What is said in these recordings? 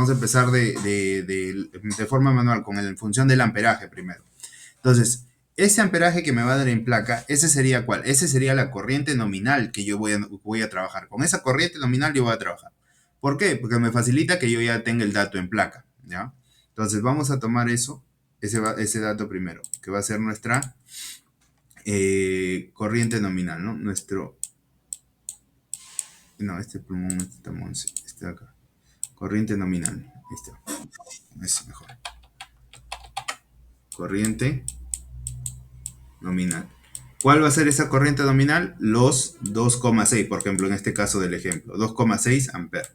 Vamos a empezar de forma manual, en función del amperaje primero. Entonces, ese amperaje que me va a dar en placa, ese sería ¿cuál? Ese sería la corriente nominal que yo voy a trabajar. Con esa corriente nominal yo voy a trabajar. ¿Por qué? Porque me facilita que yo ya tenga el dato en placa, ¿ya? Entonces, vamos a tomar ese dato primero, que va a ser nuestra corriente nominal, ¿no? Este pulmón, este de acá. Corriente nominal. Este es mejor. Corriente nominal. ¿Cuál va a ser esa corriente nominal? Los 2,6, por ejemplo, en este caso del ejemplo. 2,6 amperes.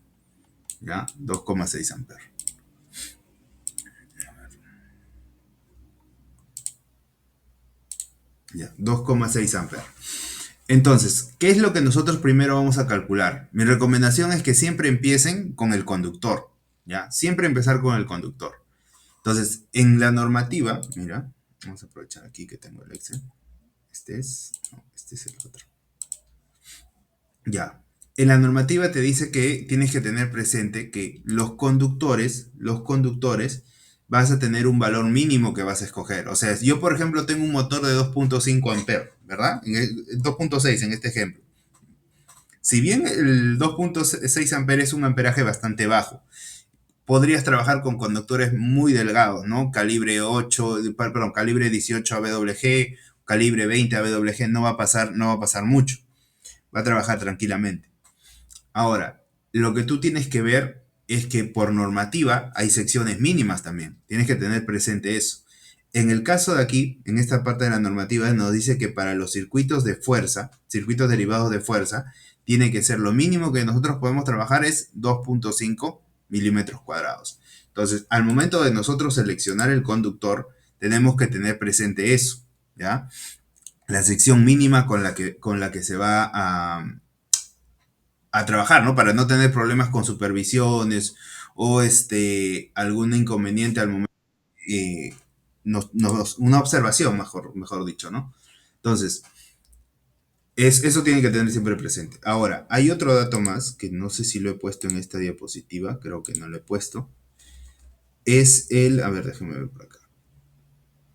¿Ya? 2,6 amperes. Ya, 2,6 amperes. Entonces, ¿qué es lo que nosotros primero vamos a calcular? Mi recomendación es que siempre empiecen con el conductor. ¿Ya? Siempre empezar con el conductor. Entonces, en la normativa, mira, vamos a aprovechar aquí que tengo el Excel. Este es el otro. Ya. En la normativa te dice que tienes que tener presente que los conductores, vas a tener un valor mínimo que vas a escoger. O sea, yo por ejemplo tengo un motor de 2,5 amperes, ¿verdad? 2,6 en este ejemplo. Si bien el 2,6 amperes es un amperaje bastante bajo, podrías trabajar con conductores muy delgados, ¿no? Calibre 8, perdón, calibre 18 AWG, calibre 20 AWG, no va a pasar mucho. Va a trabajar tranquilamente. Ahora, lo que tú tienes que ver es que por normativa hay secciones mínimas también. Tienes que tener presente eso. En el caso de aquí, en esta parte de la normativa, nos dice que para los circuitos de fuerza, circuitos derivados de fuerza, tiene que ser lo mínimo que nosotros podemos trabajar es 2,5 milímetros cuadrados. Entonces, al momento de nosotros seleccionar el conductor, tenemos que tener presente eso, ¿ya? La sección mínima con la que se va a trabajar, ¿no? Para no tener problemas con supervisiones o algún inconveniente al momento. eh, una observación, mejor dicho, ¿no? Entonces, eso tiene que tener siempre presente. Ahora, hay otro dato más que no sé si lo he puesto en esta diapositiva, creo que no lo he puesto. A ver, déjenme ver por acá.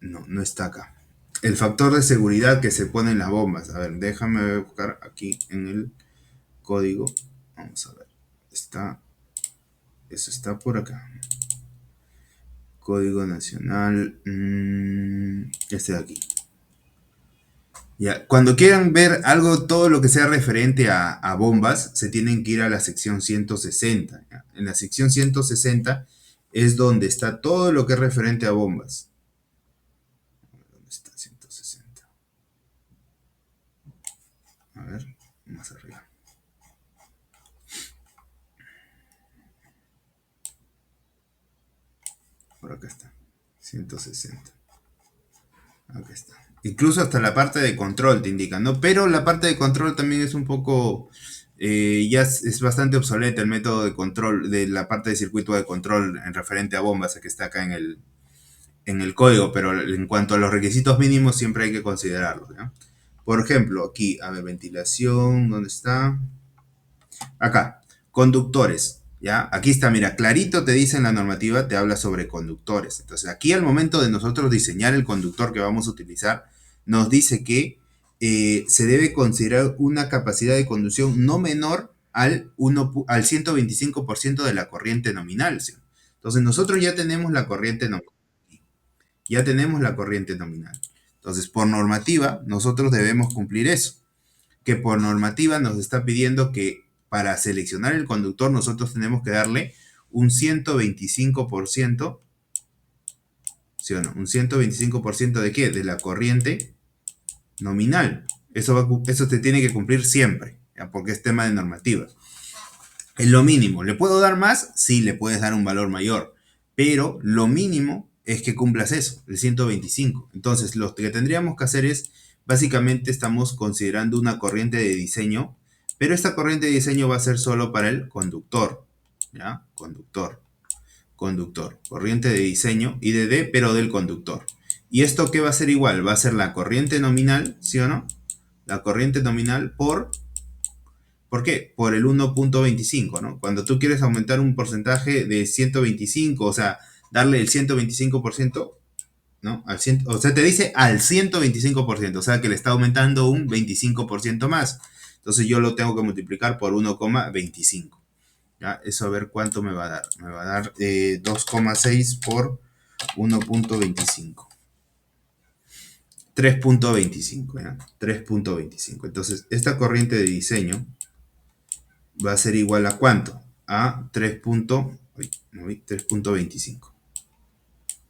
No está acá. El factor de seguridad que se pone en las bombas. A ver, déjame buscar aquí en el código. Vamos a ver. Eso está por acá. Código nacional. Este de aquí. Ya, cuando quieran ver algo, todo lo que sea referente a bombas, se tienen que ir a la sección 160. ¿Ya? En la sección 160 es donde está todo lo que es referente a bombas. ¿Dónde está 160? A ver, más arriba. Por acá está. 160. Acá está. Incluso hasta la parte de control te indican, ¿no? Pero la parte de control también es un poco, ya es bastante obsoleta el método de control, de la parte de circuito de control en referente a bombas, que está acá en el código, pero en cuanto a los requisitos mínimos siempre hay que considerarlos, ¿no? Por ejemplo, aquí, a ver, ventilación, ¿dónde está? Acá, conductores, ¿ya? Aquí está, mira, clarito te dice en la normativa, te habla sobre conductores. Entonces, aquí al momento de nosotros diseñar el conductor que vamos a utilizar, nos dice que se debe considerar una capacidad de conducción no menor al 125% de la corriente nominal, ¿sí? Entonces, nosotros ya tenemos la corriente nominal. Ya tenemos la corriente nominal. Entonces, por normativa, nosotros debemos cumplir eso, que por normativa nos está pidiendo que para seleccionar el conductor nosotros tenemos que darle un 125%, ¿sí o no? Un 125% de qué? De la corriente nominal. Eso te tiene que cumplir siempre, ¿ya? Porque es tema de normativa. Es lo mínimo. ¿Le puedo dar más? Sí, le puedes dar un valor mayor, pero lo mínimo es que cumplas eso, el 125. Entonces, lo que tendríamos que hacer es, básicamente estamos considerando una corriente de diseño, pero esta corriente de diseño va a ser solo para el conductor, ¿ya? Conductor. Corriente de diseño y de D, pero del conductor. ¿Y esto qué va a ser igual? Va a ser la corriente nominal, ¿sí o no? La corriente nominal por ¿Por qué? Por el 1.25, ¿no? Cuando tú quieres aumentar un porcentaje de 125, o sea, darle el 125%, ¿no? O sea, te dice al 125%, o sea que le está aumentando un 25% más. Entonces yo lo tengo que multiplicar por 1,25. ¿Ya? Eso a ver cuánto me va a dar. Me va a dar 2,6 por 1.25. 3.25, ¿ya? 3.25. Entonces, esta corriente de diseño va a ser igual a ¿cuánto? A 3.25.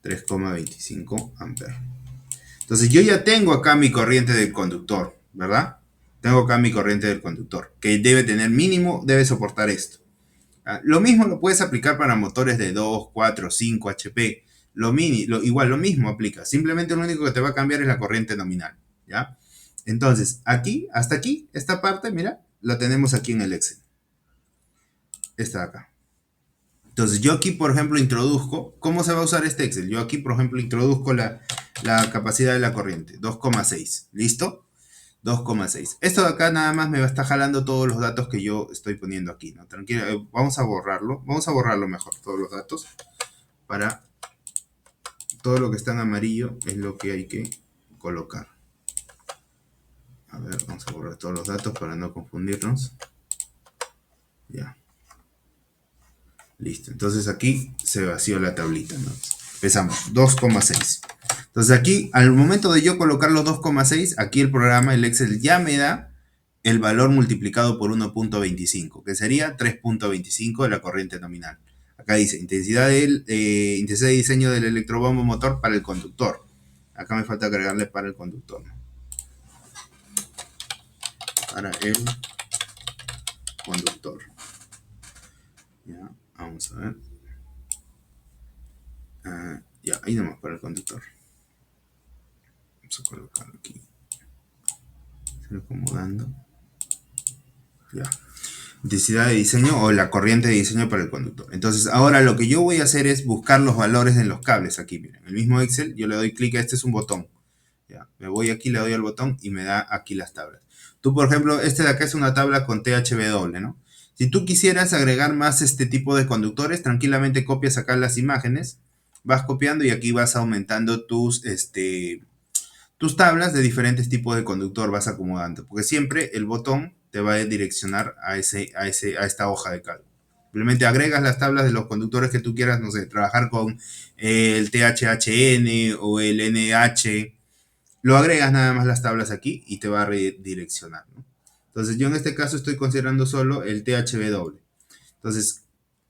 3,25 amperes. Entonces yo ya tengo acá mi corriente del conductor, ¿verdad? Tengo acá mi corriente del conductor, que debe tener mínimo, debe soportar esto. Lo mismo lo puedes aplicar para motores de 2, 4, 5 HP. Igual lo mismo aplica. Simplemente lo único que te va a cambiar es la corriente nominal, ¿ya? Entonces, aquí, hasta aquí, esta parte, mira, la tenemos aquí en el Excel. Esta de acá. Entonces, yo aquí, por ejemplo, introduzco, ¿cómo se va a usar este Excel? Yo aquí, por ejemplo, introduzco la capacidad de la corriente, 2,6. ¿Listo? 2,6. Esto de acá nada más me va a estar jalando todos los datos que yo estoy poniendo aquí, ¿no? Tranquilo, vamos a borrarlo. Vamos a borrarlo mejor, todos los datos. Para todo lo que está en amarillo es lo que hay que colocar. A ver, vamos a borrar todos los datos para no confundirnos. Ya. Listo. Entonces aquí se vació la tablita, ¿no? Empezamos, 2,6. Entonces aquí, al momento de yo colocar los 2,6, aquí el programa, el Excel, ya me da el valor multiplicado por 1.25, que sería 3.25 de la corriente nominal. Acá dice, intensidad de diseño del electrobombo motor para el conductor. Acá me falta agregarle para el conductor, ¿no? Para el conductor. Ya, vamos a ver. Ya, ahí nomás para el conductor. Vamos a colocarlo aquí. Se lo acomodando. Ya. Intensidad de diseño o la corriente de diseño para el conductor. Entonces, ahora lo que yo voy a hacer es buscar los valores en los cables aquí. Miren, el mismo Excel, yo le doy clic a este, es un botón. Ya, me voy aquí, le doy al botón y me da aquí las tablas. Tú, por ejemplo, este de acá es una tabla con THW, ¿no? Si tú quisieras agregar más este tipo de conductores, tranquilamente copias acá las imágenes, vas copiando y aquí vas aumentando tus tablas de diferentes tipos de conductor, vas acomodando, porque siempre el botón te va a direccionar a esta hoja de cálculo. Simplemente agregas las tablas de los conductores que tú quieras, no sé, trabajar con el THHN o el NH, lo agregas nada más las tablas aquí y te va a redireccionar, ¿no? Entonces yo en este caso estoy considerando solo el THW. Entonces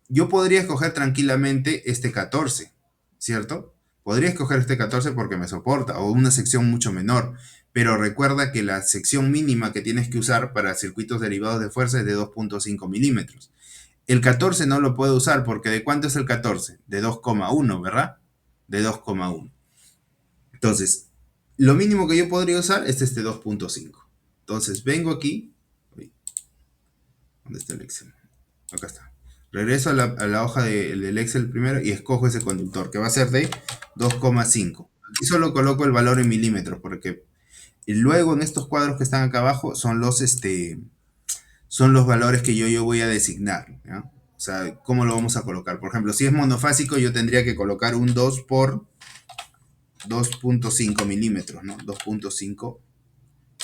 yo podría escoger tranquilamente este 14, ¿cierto? Podría escoger este 14 porque me soporta, o una sección mucho menor, pero recuerda que la sección mínima que tienes que usar para circuitos derivados de fuerza es de 2.5 milímetros. El 14 no lo puedo usar porque ¿de cuánto es el 14? De 2,1, ¿verdad? De 2,1. Entonces, lo mínimo que yo podría usar es este 2.5. Entonces, vengo aquí. ¿Dónde está el Excel? Acá está. Regreso a la hoja del Excel primero y escojo ese conductor, que va a ser de 2,5. Aquí solo coloco el valor en milímetros, porque luego en estos cuadros que están acá abajo son los valores que yo voy a designar, ¿ya? O sea, ¿cómo lo vamos a colocar? Por ejemplo, si es monofásico, yo tendría que colocar un 2 por 2.5 milímetros, ¿no? 2.5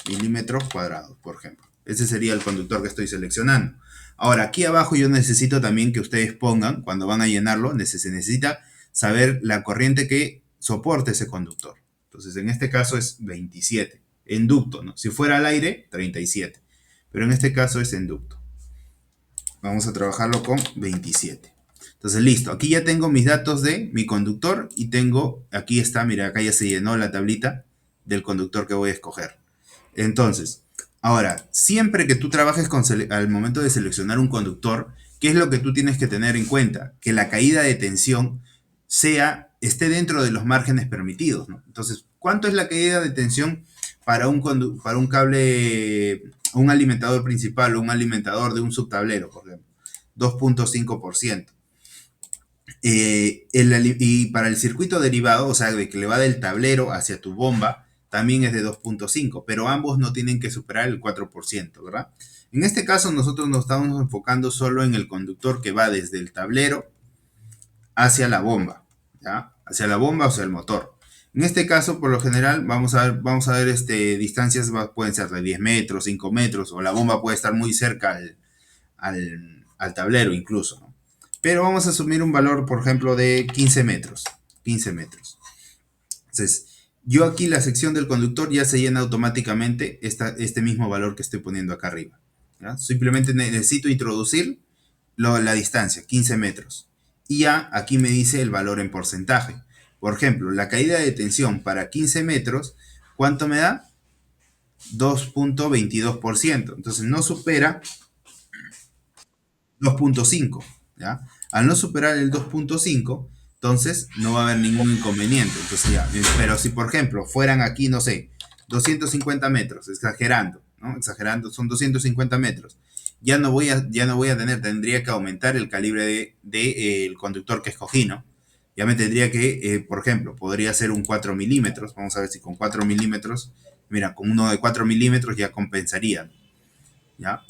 milímetros cuadrados, por ejemplo. Ese sería el conductor que estoy seleccionando. Ahora, aquí abajo yo necesito también que ustedes pongan, cuando van a llenarlo, se necesita saber la corriente que soporte ese conductor. Entonces, en este caso es 27. En ducto, ¿no? Si fuera al aire, 37. Pero en este caso es en ducto. Vamos a trabajarlo con 27. Entonces, listo. Aquí ya tengo mis datos de mi conductor y tengo, aquí está, mira, acá ya se llenó la tablita del conductor que voy a escoger. Entonces, ahora, siempre que tú trabajes al momento de seleccionar un conductor, ¿qué es lo que tú tienes que tener en cuenta? Que la caída de tensión esté dentro de los márgenes permitidos, ¿no? Entonces, ¿cuánto es la caída de tensión para un cable, un alimentador principal o un alimentador de un subtablero, por ejemplo? 2.5%. Y para el circuito derivado, o sea, de que le va del tablero hacia tu bomba, también es de 2.5, pero ambos no tienen que superar el 4%, ¿verdad? En este caso nosotros nos estamos enfocando solo en el conductor que va desde el tablero hacia la bomba, ¿ya? Hacia la bomba o hacia el motor. En este caso, por lo general, vamos a ver distancias, pueden ser de 10 metros, 5 metros, o la bomba puede estar muy cerca al tablero incluso, ¿no? Pero vamos a asumir un valor, por ejemplo, de 15 metros. 15 metros. Entonces, yo aquí la sección del conductor ya se llena automáticamente este mismo valor que estoy poniendo acá arriba, ¿ya? Simplemente necesito introducir la distancia, 15 metros. Y ya aquí me dice el valor en porcentaje. Por ejemplo, la caída de tensión para 15 metros, ¿cuánto me da? 2.22%. Entonces no supera 2.5, ¿ya? Al no superar el 2.5, entonces no va a haber ningún inconveniente. Entonces ya, pero si por ejemplo fueran aquí, no sé, 250 metros, exagerando, ¿no? Exagerando, son 250 metros. Ya no voy a tener, tendría que aumentar el calibre el conductor que escogí, ¿no? Ya me tendría que, por ejemplo, podría ser un 4 milímetros. Vamos a ver si con 4 milímetros, mira, con uno de 4 milímetros ya compensaría, ¿ya?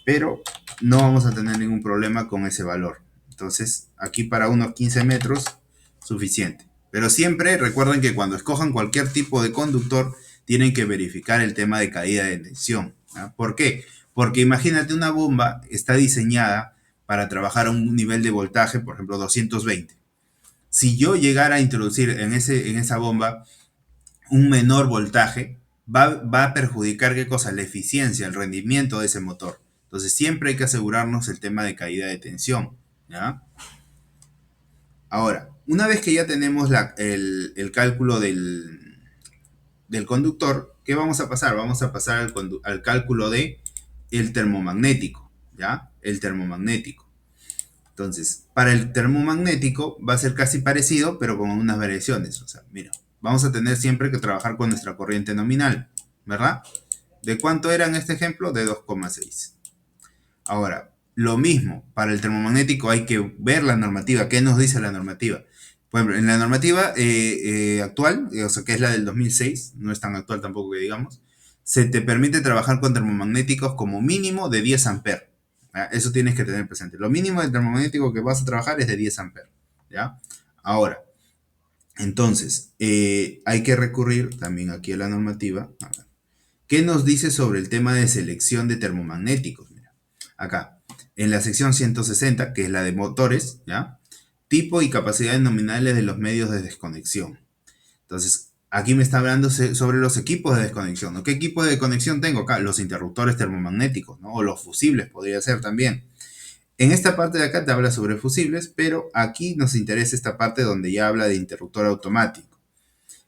Pero no vamos a tener ningún problema con ese valor. Entonces, aquí para unos 15 metros, suficiente. Pero siempre recuerden que cuando escojan cualquier tipo de conductor, tienen que verificar el tema de caída de tensión, ¿ya? ¿Por qué? Porque imagínate una bomba está diseñada para trabajar a un nivel de voltaje, por ejemplo, 220. Si yo llegara a introducir en esa bomba un menor voltaje, va a perjudicar qué cosa, la eficiencia, el rendimiento de ese motor. Entonces siempre hay que asegurarnos el tema de caída de tensión, ¿ya? Ahora, una vez que ya tenemos el cálculo del conductor, ¿qué vamos a pasar? Vamos a pasar al cálculo de el termomagnético, ¿ya? El termomagnético. Entonces, para el termomagnético va a ser casi parecido, pero con unas variaciones. O sea, mira, vamos a tener siempre que trabajar con nuestra corriente nominal, ¿verdad? ¿De cuánto era en este ejemplo? De 2,6. Ahora, lo mismo, para el termomagnético hay que ver la normativa. ¿Qué nos dice la normativa? Por ejemplo, en la normativa actual, o sea, que es la del 2006, no es tan actual tampoco que digamos, se te permite trabajar con termomagnéticos como mínimo de 10 amperes. ¿Ya? Eso tienes que tener presente. Lo mínimo del termomagnético que vas a trabajar es de 10 amperes. ¿Ya? Ahora, entonces, hay que recurrir también aquí a la normativa. A ver, ¿qué nos dice sobre el tema de selección de termomagnéticos? Mira, acá, en la sección 160, que es la de motores, ¿ya? Tipo y capacidades nominales de los medios de desconexión. Entonces, aquí me está hablando sobre los equipos de desconexión, ¿no? ¿Qué equipo de desconexión tengo acá? Los interruptores termomagnéticos, ¿no? O los fusibles, podría ser también. En esta parte de acá te habla sobre fusibles, pero aquí nos interesa esta parte donde ya habla de interruptor automático.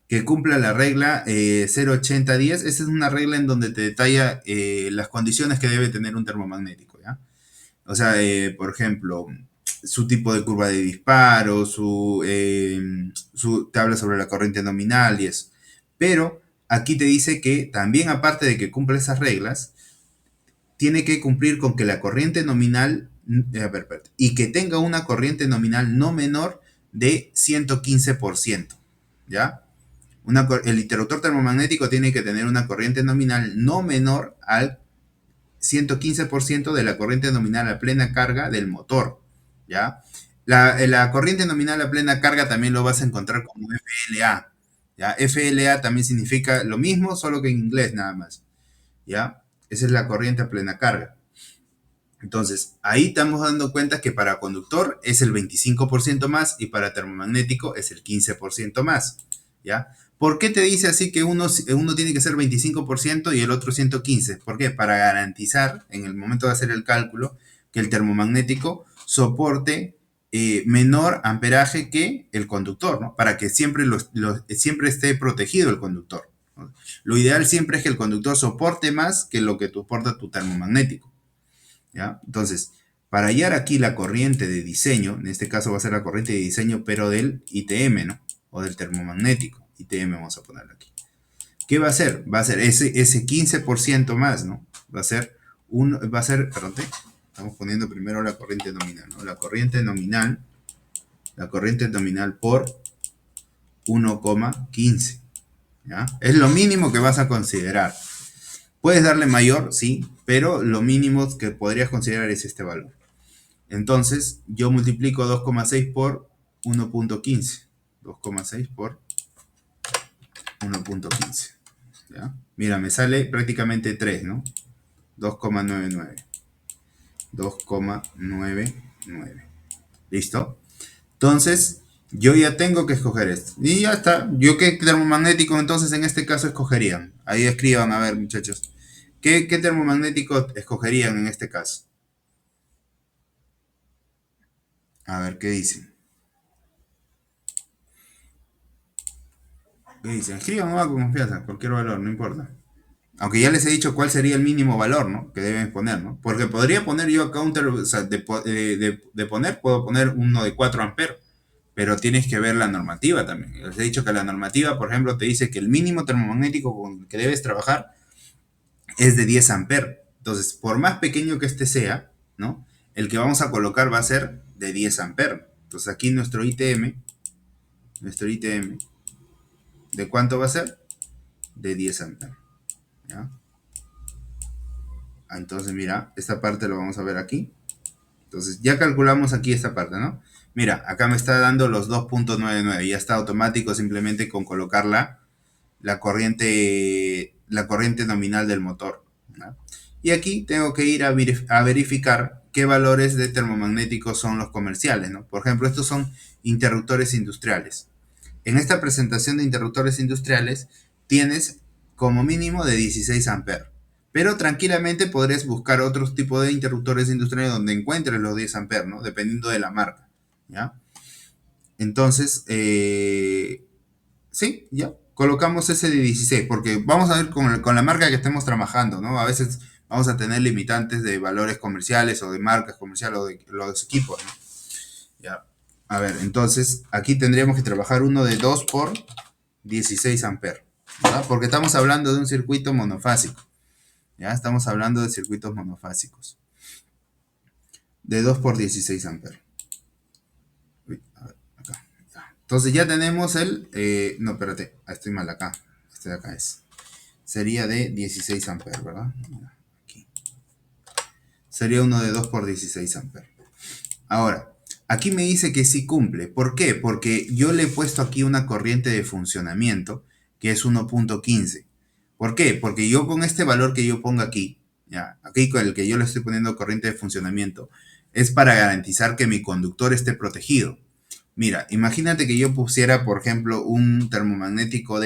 Que cumpla la regla 08010. Esa es una regla en donde te detalla las condiciones que debe tener un termomagnético, ¿ya? O sea, por ejemplo, su tipo de curva de disparo, te habla sobre la corriente nominal y eso. Pero aquí te dice que también, aparte de que cumple esas reglas, tiene que cumplir con que la corriente nominal, a ver, espérate, y que tenga una corriente nominal no menor de 115%, ¿ya? El interruptor termomagnético tiene que tener una corriente nominal no menor al 115% de la corriente nominal a plena carga del motor, ¿ya? La corriente nominal a plena carga también lo vas a encontrar como FLA, ¿ya? FLA también significa lo mismo, solo que en inglés nada más, ¿ya? Esa es la corriente a plena carga. Entonces, ahí estamos dando cuenta que para conductor es el 25% más y para termomagnético es el 15% más, ¿ya? ¿Por qué te dice así que uno tiene que ser 25% y el otro 115? ¿Por qué? Para garantizar, en el momento de hacer el cálculo, que el termomagnético soporte menor amperaje que el conductor, ¿no? Para que siempre esté protegido el conductor, ¿no? Lo ideal siempre es que el conductor soporte más que lo que soporta tu termomagnético, ¿ya? Entonces, para hallar aquí la corriente de diseño, en este caso va a ser la corriente de diseño, pero del ITM, ¿no? O del termomagnético. ITM vamos a ponerlo aquí. ¿Qué va a hacer? Va a ser ese 15% más, ¿no? Perdón, estamos poniendo primero la corriente nominal, ¿no? La corriente nominal por 1,15, ¿ya? Es lo mínimo que vas a considerar. Puedes darle mayor, sí, pero lo mínimo que podrías considerar es este valor. Entonces, yo multiplico 2,6 por 1,15. 2,6 por 1,15. ¿Ya? Mira, me sale prácticamente 3, ¿no? 2,99. 2,99. ¿Listo? Entonces, yo ya tengo que escoger esto. Y ya está. ¿Yo qué termomagnético entonces en este caso escogerían? Ahí escriban, a ver, muchachos. ¿Qué termomagnético escogerían en este caso? A ver, ¿qué dicen? ¿Qué dicen? Escriban no con confianza, cualquier valor, no importa. Aunque ya les he dicho cuál sería el mínimo valor, ¿no? Que deben poner, ¿no? Porque podría poner yo acá o sea, de poner, puedo poner uno de 4 amperes, pero tienes que ver la normativa también. Les he dicho que la normativa, por ejemplo, te dice que el mínimo termomagnético con el que debes trabajar es de 10 amperes. Entonces, por más pequeño que este sea, ¿no? El que vamos a colocar va a ser de 10 amperes. Entonces aquí nuestro ITM, ¿de cuánto va a ser? De 10 amperes. ¿Ya? Entonces, mira, esta parte lo vamos a ver aquí. Entonces, ya calculamos aquí esta parte, ¿no? Mira, acá me está dando los 2,99. Ya está automático simplemente con colocar la corriente nominal del motor, ¿no? Y aquí tengo que ir a verificar qué valores de termomagnéticos son los comerciales, ¿no? Por ejemplo, estos son interruptores industriales. En esta presentación de interruptores industriales tienes como mínimo de 16 amperes. Pero tranquilamente podrías buscar otros tipos de interruptores industriales donde encuentres los 10 amperes, ¿no? Dependiendo de la marca, ¿ya? Entonces, sí, ya. Colocamos ese de 16 porque vamos a ver con la marca que estemos trabajando, ¿no? A veces vamos a tener limitantes de valores comerciales o de marcas comerciales o de los equipos, ¿no? Ya. A ver, entonces aquí tendríamos que trabajar uno de 2 por 16 amperes, ¿verdad? Porque estamos hablando de un circuito monofásico, ¿ya? Estamos hablando de circuitos monofásicos. De 2 por 16 amperes. Uy, a ver, acá. Ya. Entonces ya tenemos no, espérate, estoy mal acá. Este de acá es. Sería de 16 amperes, ¿verdad? Aquí. Sería uno de 2 por 16 amperes. Ahora, aquí me dice que sí cumple. ¿Por qué? Porque yo le he puesto aquí una corriente de funcionamiento que es 1,15. ¿Por qué? Porque yo con este valor que yo pongo aquí, ya, aquí con el que yo le estoy poniendo corriente de funcionamiento, es para garantizar que mi conductor esté protegido. Mira, imagínate que yo pusiera, por ejemplo, un termomagnético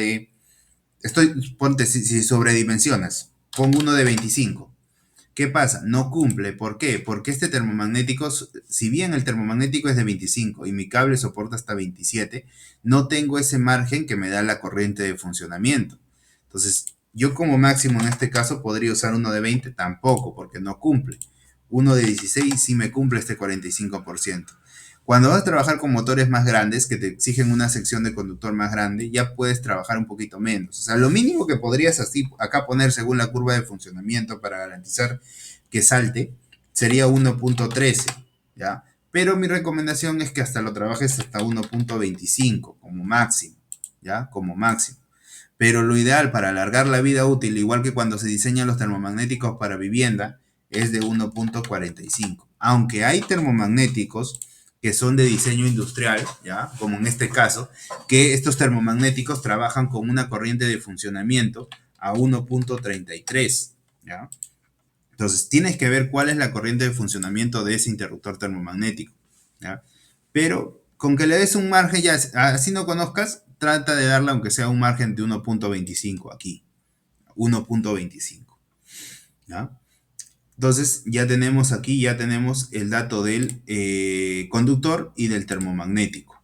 ponte, si sobredimensionas, pongo uno de 25. ¿Qué pasa? No cumple. ¿Por qué? Porque este termomagnético, si bien el termomagnético es de 25 y mi cable soporta hasta 27, no tengo ese margen que me da la corriente de funcionamiento. Entonces, yo como máximo en este caso podría usar uno de 20, tampoco, porque no cumple. Uno de 16 sí me cumple este 45%. Cuando vas a trabajar con motores más grandes, que te exigen una sección de conductor más grande, ya puedes trabajar un poquito menos. O sea, lo mínimo que podrías así acá poner según la curva de funcionamiento para garantizar que salte sería 1,13, ¿ya? Pero mi recomendación es que hasta lo trabajes hasta 1,25 como máximo, ¿ya? Como máximo. Pero lo ideal para alargar la vida útil, igual que cuando se diseñan los termomagnéticos para vivienda, es de 1,45. Aunque hay termomagnéticos que son de diseño industrial, ¿ya? Como en este caso, que estos termomagnéticos trabajan con una corriente de funcionamiento a 1,33, ¿ya? Entonces, tienes que ver cuál es la corriente de funcionamiento de ese interruptor termomagnético, ¿ya? Pero con que le des un margen, ya así no conozcas, trata de darle aunque sea un margen de 1,25 aquí, 1,25, ¿ya? Entonces, ya tenemos el dato del conductor y del termomagnético.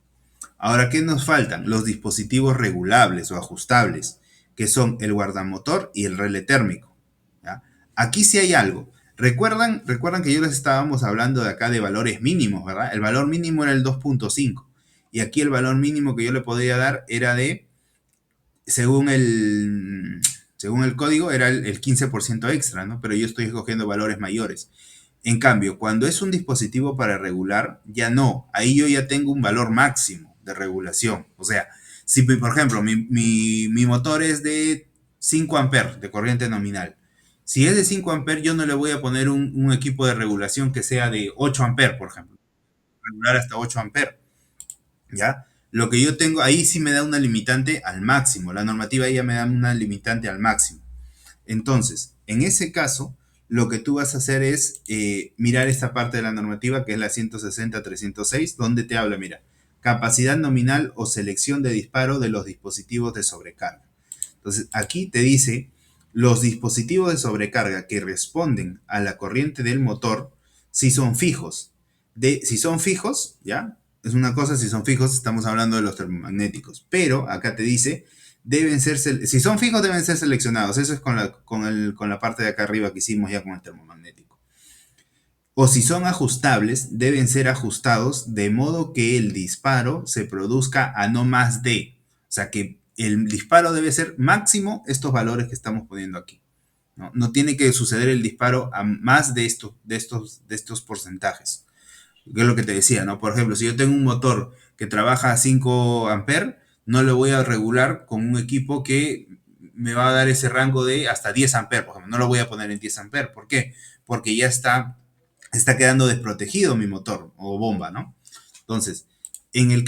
Ahora, ¿qué nos faltan? Los dispositivos regulables o ajustables, que son el guardamotor y el relé térmico, ¿ya? Aquí sí hay algo. ¿Recuerdan que yo les estábamos hablando de acá de valores mínimos, ¿verdad? El valor mínimo era el 2,5. Y aquí el valor mínimo que yo le podía dar era según el código, era el 15% extra, ¿no? Pero yo estoy escogiendo valores mayores. En cambio, cuando es un dispositivo para regular, ya no. Ahí yo ya tengo un valor máximo de regulación. O sea, si por ejemplo mi motor es de 5 amperes de corriente nominal Si es de 5 amperes, yo no le voy a poner un equipo de regulación que sea de 8 amperes, por ejemplo. Regular hasta 8 amperes, ¿ya? Lo que yo tengo ahí sí me da una limitante al máximo. La normativa ya me da una limitante al máximo. Entonces, en ese caso, lo que tú vas a hacer es mirar esta parte de la normativa, que es la 160-306, donde te habla, mira, capacidad nominal o selección de disparo de los dispositivos de sobrecarga. Entonces, aquí te dice, los dispositivos de sobrecarga que responden a la corriente del motor, si son fijos. Si son fijos, ¿ya? Es una cosa, si son fijos, estamos hablando de los termomagnéticos. Pero acá te dice, deben ser, si son fijos, deben ser seleccionados. Eso es con la parte de acá arriba que hicimos ya con el termomagnético. O si son ajustables, deben ser ajustados de modo que el disparo se produzca a no más de. O sea que el disparo debe ser máximo estos valores que estamos poniendo aquí. No, no tiene que suceder el disparo a más de estos porcentajes. Que es lo que te decía, ¿no? Por ejemplo, si yo tengo un motor que trabaja a 5 amperes, no lo voy a regular con un equipo que me va a dar ese rango de hasta 10 amperes, por ejemplo. No lo voy a poner en 10 amperes. ¿Por qué? Porque ya está quedando desprotegido mi motor o bomba, ¿no? Entonces,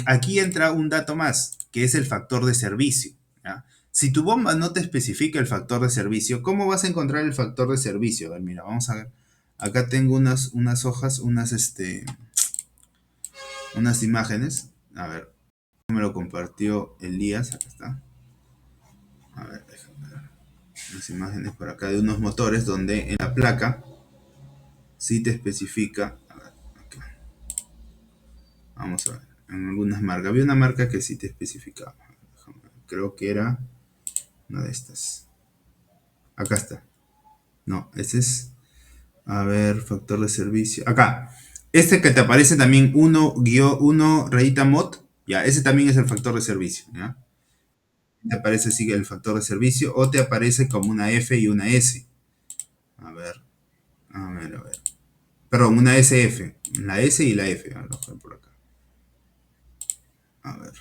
aquí entra un dato más, que es el factor de servicio, ¿ya? Si tu bomba no te especifica el factor de servicio, ¿cómo vas a encontrar el factor de servicio? A ver, mira, vamos a ver. Acá tengo unas hojas, unas imágenes. A ver, me lo compartió Elías, acá está. A ver, déjame ver. Unas imágenes por acá de unos motores donde en la placa sí te especifica. A ver, acá. Vamos a ver. En algunas marcas. Había una marca que sí te especificaba. Déjame ver. Creo que era una de estas. Acá está. No, ese es. A ver, factor de servicio. Acá. Este que te aparece también 1-1 rayita mod. Ya, ese también es el factor de servicio. ¿Ya? Te aparece así el factor de servicio o te aparece como una F y una S. A ver, a ver, a ver. Perdón, una SF. La S y la F. A ver, por acá. A ver.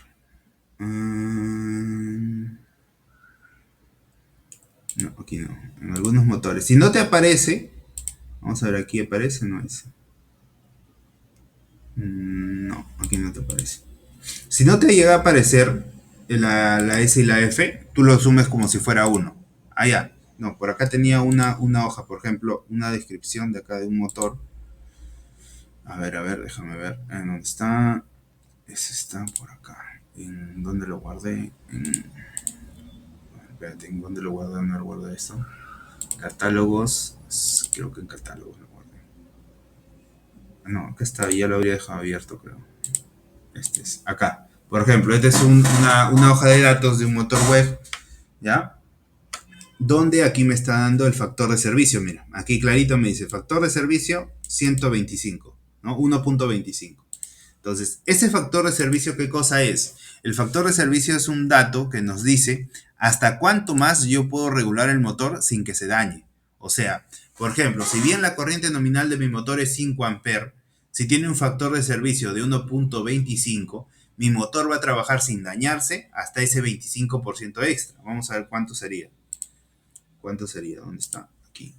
No, aquí no. En algunos motores. Si no te aparece, vamos a ver, aquí aparece, no es. No, aquí no te aparece. Si no te llega a aparecer la S y la F, tú lo asumes como si fuera uno. Ah, ya. No, por acá tenía una hoja, por ejemplo, una descripción de acá de un motor. A ver, déjame ver. ¿En dónde está? Ese está por acá. ¿En dónde lo guardé? Espérate, ¿en dónde lo guardé? ¿Dónde lo guardé esto? Catálogos. Creo que en catálogos lo guardé. No, acá está, ya lo habría dejado abierto, creo. Este es acá. Por ejemplo, esta es una hoja de datos de un motor web, ¿ya? Donde aquí me está dando el factor de servicio. Mira, aquí clarito me dice factor de servicio 125, ¿no? 1.25. Entonces, ese factor de servicio, ¿qué cosa es? El factor de servicio es un dato que nos dice hasta cuánto más yo puedo regular el motor sin que se dañe. O sea, por ejemplo, si bien la corriente nominal de mi motor es 5 amperes, si tiene un factor de servicio de 1.25, mi motor va a trabajar sin dañarse hasta ese 25% extra. Vamos a ver cuánto sería. ¿Cuánto sería? ¿Dónde está? Aquí.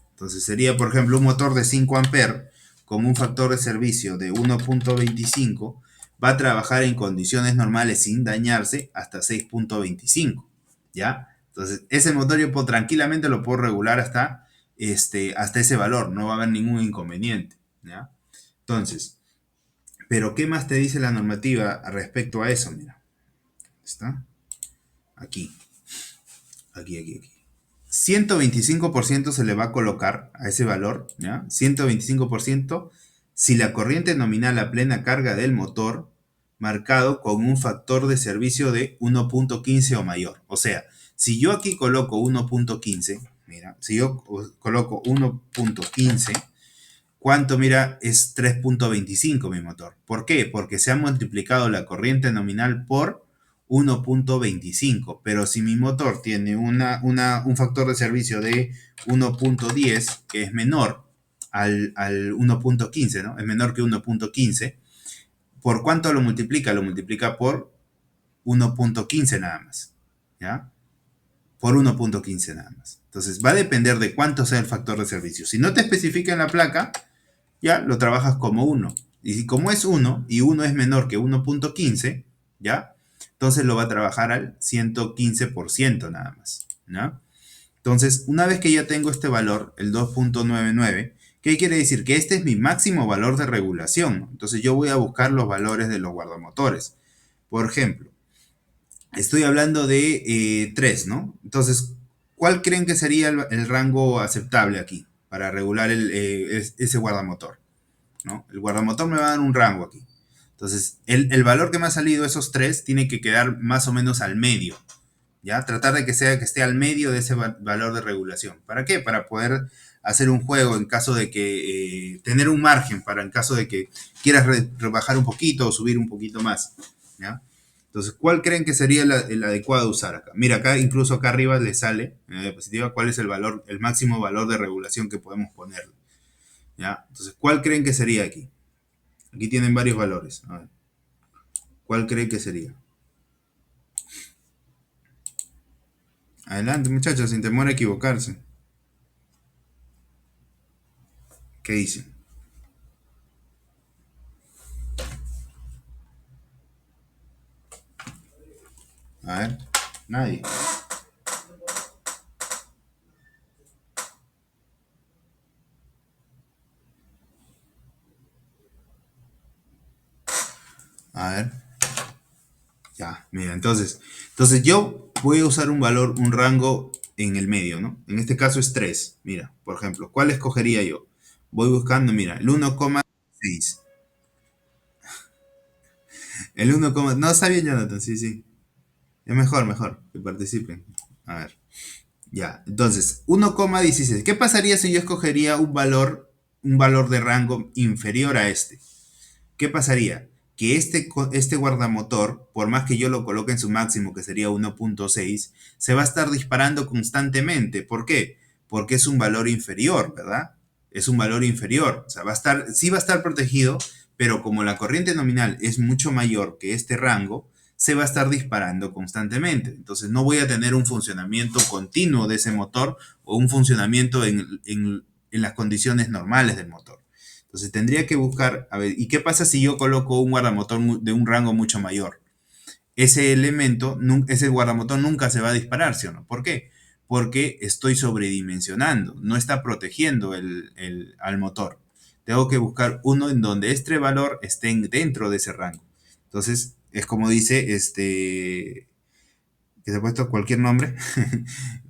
Entonces sería, por ejemplo, un motor de 5 amperes con un factor de servicio de 1.25 va a trabajar en condiciones normales sin dañarse hasta 6.25, ¿ya? Entonces, ese motor yo tranquilamente lo puedo regular hasta ese valor, no va a haber ningún inconveniente, ¿ya? Entonces, pero ¿qué más te dice la normativa respecto a eso? Mira, ¿está? Aquí, aquí. 125% se le va a colocar a ese valor, ¿ya? 125% si la corriente nominal a plena carga del motor marcado con un factor de servicio de 1.15 o mayor. O sea, si yo aquí coloco 1.15, mira, si yo coloco 1.15, ¿cuánto, mira? Es 3.25 mi motor. ¿Por qué? Porque se ha multiplicado la corriente nominal por 1.25. Pero si mi motor tiene un factor de servicio de 1.10, que es menor al 1.15, ¿no? Es menor que 1.15. ¿Por cuánto lo multiplica? Lo multiplica por 1.15 nada más. ¿Ya? por 1.15 nada más. Entonces va a depender de cuánto sea el factor de servicio. Si no te especifica en la placa, ya lo trabajas como 1. Y si como es 1 y 1 es menor que 1.15, ¿ya? Entonces lo va a trabajar al 115% nada más, ¿no? Entonces, una vez que ya tengo este valor, el 2.99, ¿qué quiere decir? Que este es mi máximo valor de regulación. Entonces yo voy a buscar los valores de los guardamotores. Por ejemplo, estoy hablando de 3, ¿no? Entonces, ¿cuál creen que sería el rango aceptable aquí para regular ese guardamotor? ¿No? El guardamotor me va a dar un rango aquí. Entonces, el valor que me ha salido, esos 3, tiene que quedar más o menos al medio. ¿Ya? Tratar de que esté al medio de ese valor de regulación. ¿Para qué? Para poder hacer un juego en caso de que tener un margen para en caso de que quieras rebajar un poquito o subir un poquito más. ¿Ya? Entonces, ¿cuál creen que sería el adecuado a usar acá? Mira, acá incluso acá arriba le sale en la diapositiva cuál es el valor, el máximo valor de regulación que podemos ponerle. ¿Ya? Entonces, ¿cuál creen que sería aquí? Aquí tienen varios valores. A ver, ¿cuál creen que sería? Adelante, muchachos, sin temor a equivocarse. ¿Qué dicen? A ver, nadie. A ver, ya, mira, entonces yo voy a usar un valor, un rango en el medio, ¿no? En este caso es 3. Mira, por ejemplo, ¿cuál escogería yo? Voy buscando, mira, el 1,6. El 1, no, está bien, Jonathan, sí, sí. Es mejor, que participen. A ver, ya, entonces, 1,16. ¿Qué pasaría si yo escogería un valor de rango inferior a este? ¿Qué pasaría? Que este guardamotor, por más que yo lo coloque en su máximo, que sería 1.6, se va a estar disparando constantemente. ¿Por qué? Porque es un valor inferior, ¿verdad? Es un valor inferior. O sea, sí va a estar protegido, pero como la corriente nominal es mucho mayor que este rango, se va a estar disparando constantemente. Entonces no voy a tener un funcionamiento continuo de ese motor o un funcionamiento en las condiciones normales del motor. Entonces tendría que buscar, a ver, ¿y qué pasa si yo coloco un guardamotor de un rango mucho mayor? Ese elemento, ese guardamotor nunca se va a disparar, ¿sí o no? ¿Por qué? Porque estoy sobredimensionando, no está protegiendo al motor. Tengo que buscar uno en donde este valor esté dentro de ese rango. Entonces, es como dice, que se ha puesto cualquier nombre,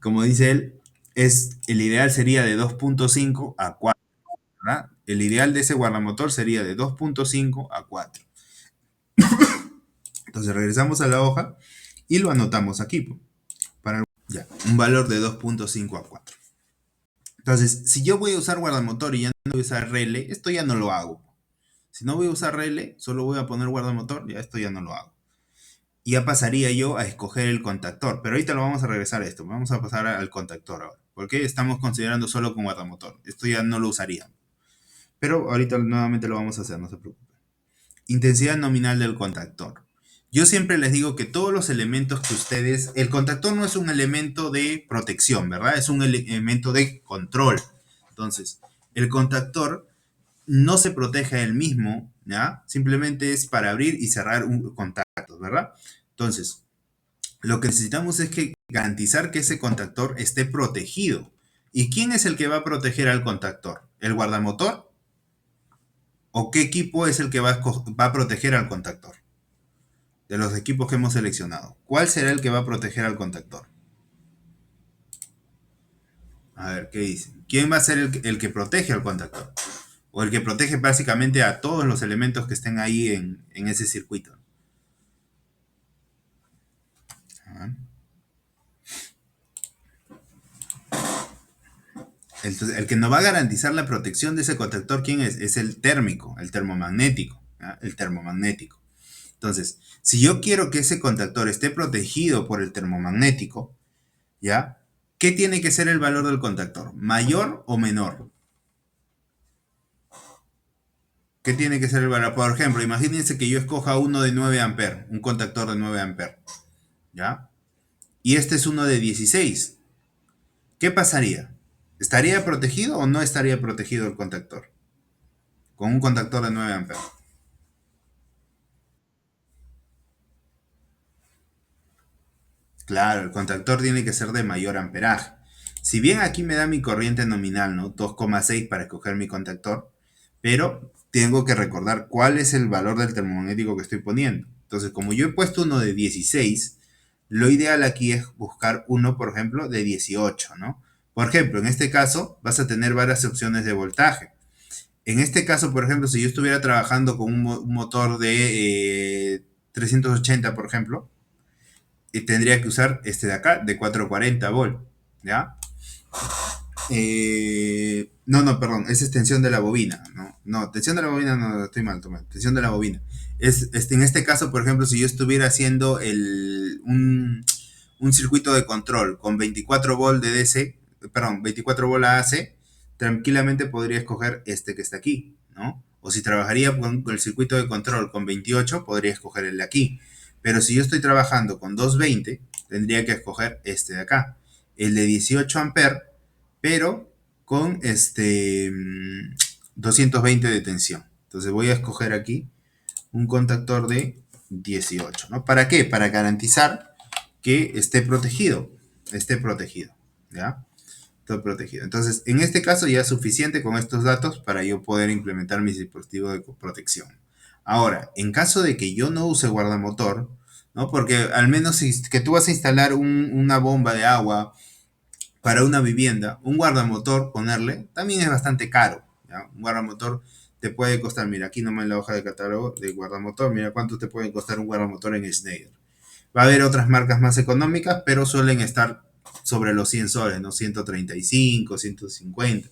como dice él, el ideal sería de 2.5 a 4. ¿Verdad? El ideal de ese guardamotor sería de 2.5 a 4. Entonces regresamos a la hoja y lo anotamos aquí. Para, ya, un valor de 2.5 a 4. Entonces, si yo voy a usar guardamotor y ya no voy a usar relé, esto ya no lo hago. Si no voy a usar relé, solo voy a poner guardamotor, ya esto ya no lo hago. Y ya pasaría yo a escoger el contactor. Pero ahorita lo vamos a regresar a esto. Vamos a pasar al contactor ahora. Porque estamos considerando solo con guardamotor. Esto ya no lo usaría. Pero ahorita nuevamente lo vamos a hacer, no se preocupen. Intensidad nominal del contactor. Yo siempre les digo que todos los elementos que ustedes... El contactor no es un elemento de protección, ¿verdad? Es un elemento de control. Entonces, el contactor no se protege a él mismo, ¿ya? Simplemente es para abrir y cerrar un contacto, ¿verdad? Entonces, lo que necesitamos es que garantizar que ese contactor esté protegido. ¿Y quién es el que va a proteger al contactor? ¿El guardamotor? ¿O qué equipo es el que va a proteger al contactor? De los equipos que hemos seleccionado, ¿cuál será el que va a proteger al contactor? A ver, ¿qué dicen? ¿Quién va a ser el que protege al contactor? O el que protege básicamente a todos los elementos que estén ahí en ese circuito. A ver. Entonces, el que nos va a garantizar la protección de ese contactor, ¿quién es? Es el térmico, el termomagnético. ¿Ya? El termomagnético. Entonces, si yo quiero que ese contactor esté protegido por el termomagnético, ¿ya? ¿Qué tiene que ser el valor del contactor? ¿Mayor o menor? ¿Qué tiene que ser el valor? Por ejemplo, imagínense que yo escoja uno de 9 amperes, un contactor de 9 amperes, ¿ya? y este es uno de 16. ¿Qué pasaría? ¿Estaría protegido o no estaría protegido el contactor? Con un contactor de 9 amperes. Claro, el contactor tiene que ser de mayor amperaje. Si bien aquí me da mi corriente nominal, ¿no? 2,6 para escoger mi contactor, pero tengo que recordar cuál es el valor del termomagnético que estoy poniendo. Entonces, como yo he puesto uno de 16, lo ideal aquí es buscar uno, por ejemplo, de 18, ¿no? Por ejemplo, en este caso vas a tener varias opciones de voltaje. En este caso, por ejemplo, si yo estuviera trabajando con un motor de 380, por ejemplo, tendría que usar este de acá, de 440 volt, ¿ya? No, no, perdón, es extensión de la bobina, ¿no? No, tensión de la bobina, no, estoy mal, tensión de la bobina. En este caso, por ejemplo, si yo estuviera haciendo un circuito de control con 24 volt de DC, perdón, 24 volt AC, tranquilamente podría escoger este que está aquí, ¿no? O si trabajaría con el circuito de control con 28, podría escoger el de aquí. Pero si yo estoy trabajando con 220, tendría que escoger este de acá, el de 18 amperes, pero con 220 de tensión. Entonces voy a escoger aquí un contactor de 18, ¿no? ¿Para qué? Para garantizar que esté protegido, ¿ya? Todo protegido. Entonces, en este caso ya es suficiente con estos datos para yo poder implementar mi dispositivo de protección. Ahora, en caso de que yo no use guardamotor, ¿no? Porque al menos si que tú vas a instalar una bomba de agua para una vivienda, un guardamotor ponerle también es bastante caro, ¿ya? Un guardamotor te puede costar, mira, aquí nomás en la hoja de catálogo de guardamotor, mira cuánto te puede costar un guardamotor en Schneider. Va a haber otras marcas más económicas, pero suelen estar sobre los 100 soles, ¿no? 135, 150.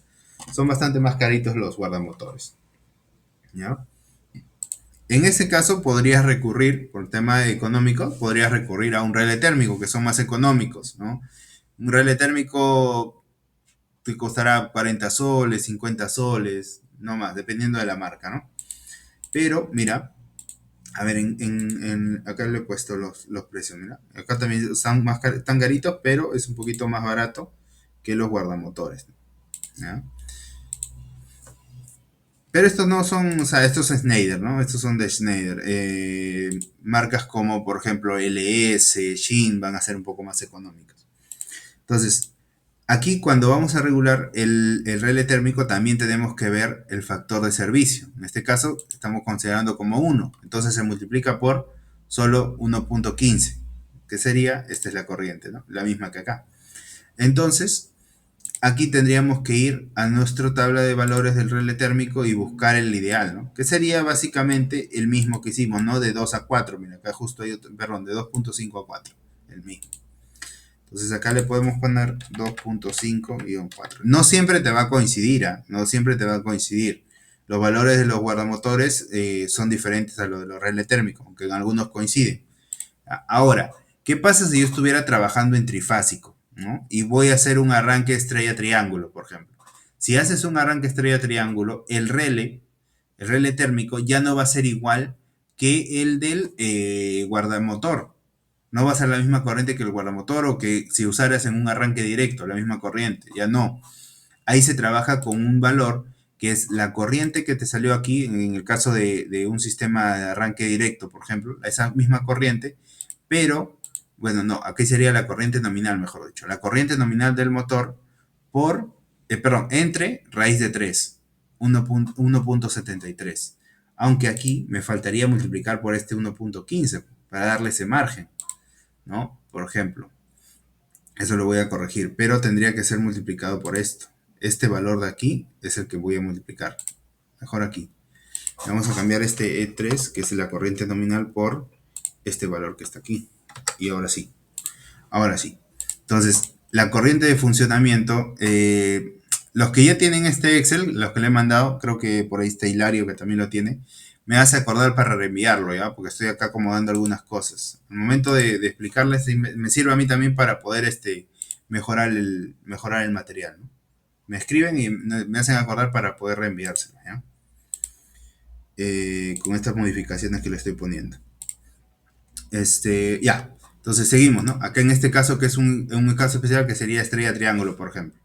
Son bastante más caritos los guardamotores, ¿ya? En ese caso podrías recurrir, por tema económico, podrías recurrir a un relé térmico, que son más económicos, ¿no? Un relé térmico te costará 40 soles, 50 soles, no más, dependiendo de la marca, ¿no? Pero, mira, a ver, acá le he puesto los precios, mira. Acá también están están caritos, pero es un poquito más barato que los guardamotores, ¿ya? Pero estos no son, o sea, estos son Schneider, ¿no? Estos son de Schneider. Marcas como, por ejemplo, LS, Shin van a ser un poco más económicas. Entonces, aquí cuando vamos a regular el relé térmico también tenemos que ver el factor de servicio. En este caso estamos considerando como 1. Entonces se multiplica por solo 1.15. Que sería, esta es la corriente, ¿no? La misma que acá. Entonces, aquí tendríamos que ir a nuestra tabla de valores del relé térmico y buscar el ideal, ¿no? Que sería básicamente el mismo que hicimos, ¿no? De 2 a 4. Mira, acá justo hay otro, perdón, de 2.5 a 4. El mismo. Entonces acá le podemos poner 2.5-4. No siempre te va a coincidir, ¿eh? No siempre te va a coincidir. Los valores de los guardamotores son diferentes a los de los relés térmicos, aunque en algunos coinciden. Ahora, ¿qué pasa si yo estuviera trabajando en trifásico, ¿no? Y voy a hacer un arranque estrella-triángulo, por ejemplo. Si haces un arranque estrella-triángulo, el relé térmico ya no va a ser igual que el del guardamotor. No va a ser la misma corriente que el guardamotor o que si usaras en un arranque directo, la misma corriente. Ya no. Ahí se trabaja con un valor que es la corriente que te salió aquí, en el caso de un sistema de arranque directo, por ejemplo, esa misma corriente, pero, bueno, no, aquí sería la corriente nominal, mejor dicho. La corriente nominal del motor entre raíz de 3, 1.73. Aunque aquí me faltaría multiplicar por este 1.15 para darle ese margen, ¿no? Por ejemplo, eso lo voy a corregir, pero tendría que ser multiplicado por esto. Este valor de aquí es el que voy a multiplicar. Mejor aquí. Vamos a cambiar este E3, que es la corriente nominal, por este valor que está aquí. Y ahora sí. Ahora sí. Entonces, la corriente de funcionamiento, los que ya tienen este Excel, los que le he mandado, creo que por ahí está Hilario que también lo tiene, me hace acordar para reenviarlo, ¿ya? Porque estoy acá acomodando algunas cosas. Al momento de explicarles, me sirve a mí también para poder mejorar el material, ¿no? Me escriben y me hacen acordar para poder reenviárselo, ¿ya? Con estas modificaciones que le estoy poniendo. Ya. Entonces seguimos, ¿no? Acá en este caso, que es un caso especial que sería estrella triángulo, por ejemplo,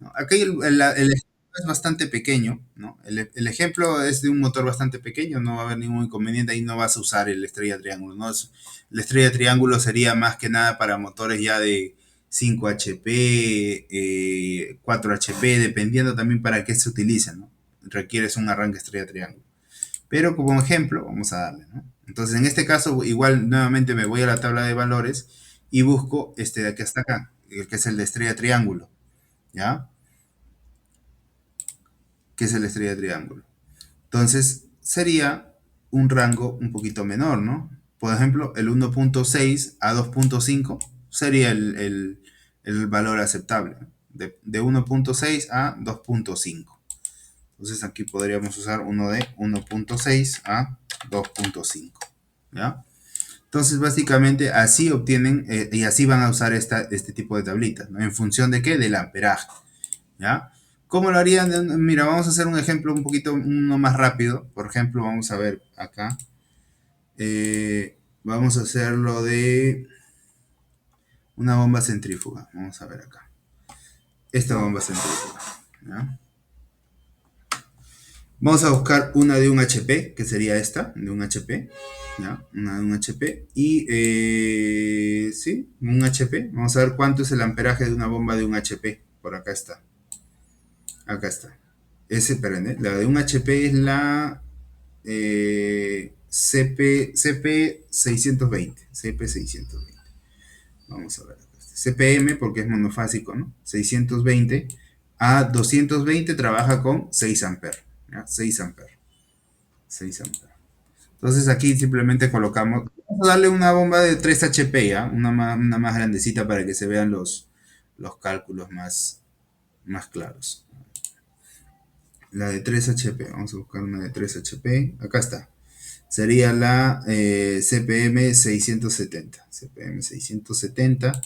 ¿no? Aquí el ejemplo es bastante pequeño, ¿no? El ejemplo es de un motor bastante pequeño, no va a haber ningún inconveniente, ahí no vas a usar el estrella triángulo, ¿no? El estrella triángulo sería más que nada para motores ya de 5 HP, 4 HP, dependiendo también para qué se utiliza, ¿no? Requieres un arranque estrella triángulo. Pero como ejemplo, vamos a darle, ¿no? Entonces, en este caso, igual nuevamente me voy a la tabla de valores y busco este de aquí hasta acá, el que es el de estrella triángulo, ¿ya? Que es el estrella triángulo. Entonces, sería un rango un poquito menor, ¿no? Por ejemplo, el 1.6 a 2.5 sería el valor aceptable, ¿no? De 1.6 a 2.5. Entonces aquí podríamos usar uno de 1.6 a 2.5, ¿ya? Entonces, básicamente, así obtienen y así van a usar este tipo de tablitas, ¿no? ¿En función de qué? Del amperaje, ¿ya? ¿Cómo lo harían? Mira, vamos a hacer un ejemplo un poquito, uno más rápido. Por ejemplo, vamos a ver acá. Vamos a hacerlo de una bomba centrífuga. Vamos a ver acá. Esta bomba centrífuga, ¿ya? Vamos a buscar una de un HP, que sería esta, de un HP. ¿Ya? Una de un HP. Y, sí, un HP. Vamos a ver cuánto es el amperaje de una bomba de un HP. Por acá está. Acá está. Esperen, la de un HP es la CP 620. CP 620. Vamos a ver. CPM porque es monofásico, ¿no? 620 a 220 trabaja con 6 amperes. ¿Ya? 6 amperes. 6 amperes. Entonces aquí simplemente colocamos, vamos a darle una bomba de 3 HP, ¿ya? Una más grandecita para que se vean los cálculos más claros. La de 3 HP, vamos a buscar una de 3 HP, acá está. Sería la CPM 670. CPM 670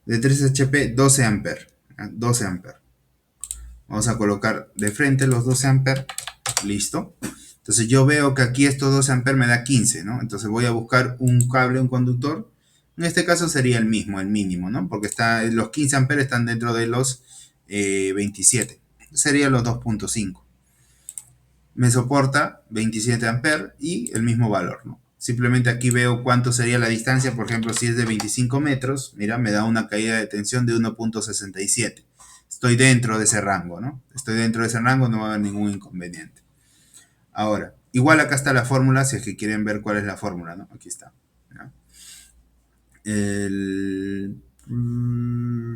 de 3 HP, 12 amperes. 12 amperes. Vamos a colocar de frente los 12 amperes. Listo. Entonces yo veo que aquí estos 12 amperes me da 15, ¿no? Entonces voy a buscar un cable, un conductor. En este caso sería el mismo, el mínimo, ¿no? Porque los 15 amperes están dentro de los 27. Serían los 2.5. Me soporta 27 amperes y el mismo valor, ¿no? Simplemente aquí veo cuánto sería la distancia. Por ejemplo, si es de 25 metros, mira, me da una caída de tensión de 1.67. Estoy dentro de ese rango, ¿no? Estoy dentro de ese rango, no va a haber ningún inconveniente. Ahora, igual acá está la fórmula, si es que quieren ver cuál es la fórmula, ¿no? Aquí está. ¿Ya?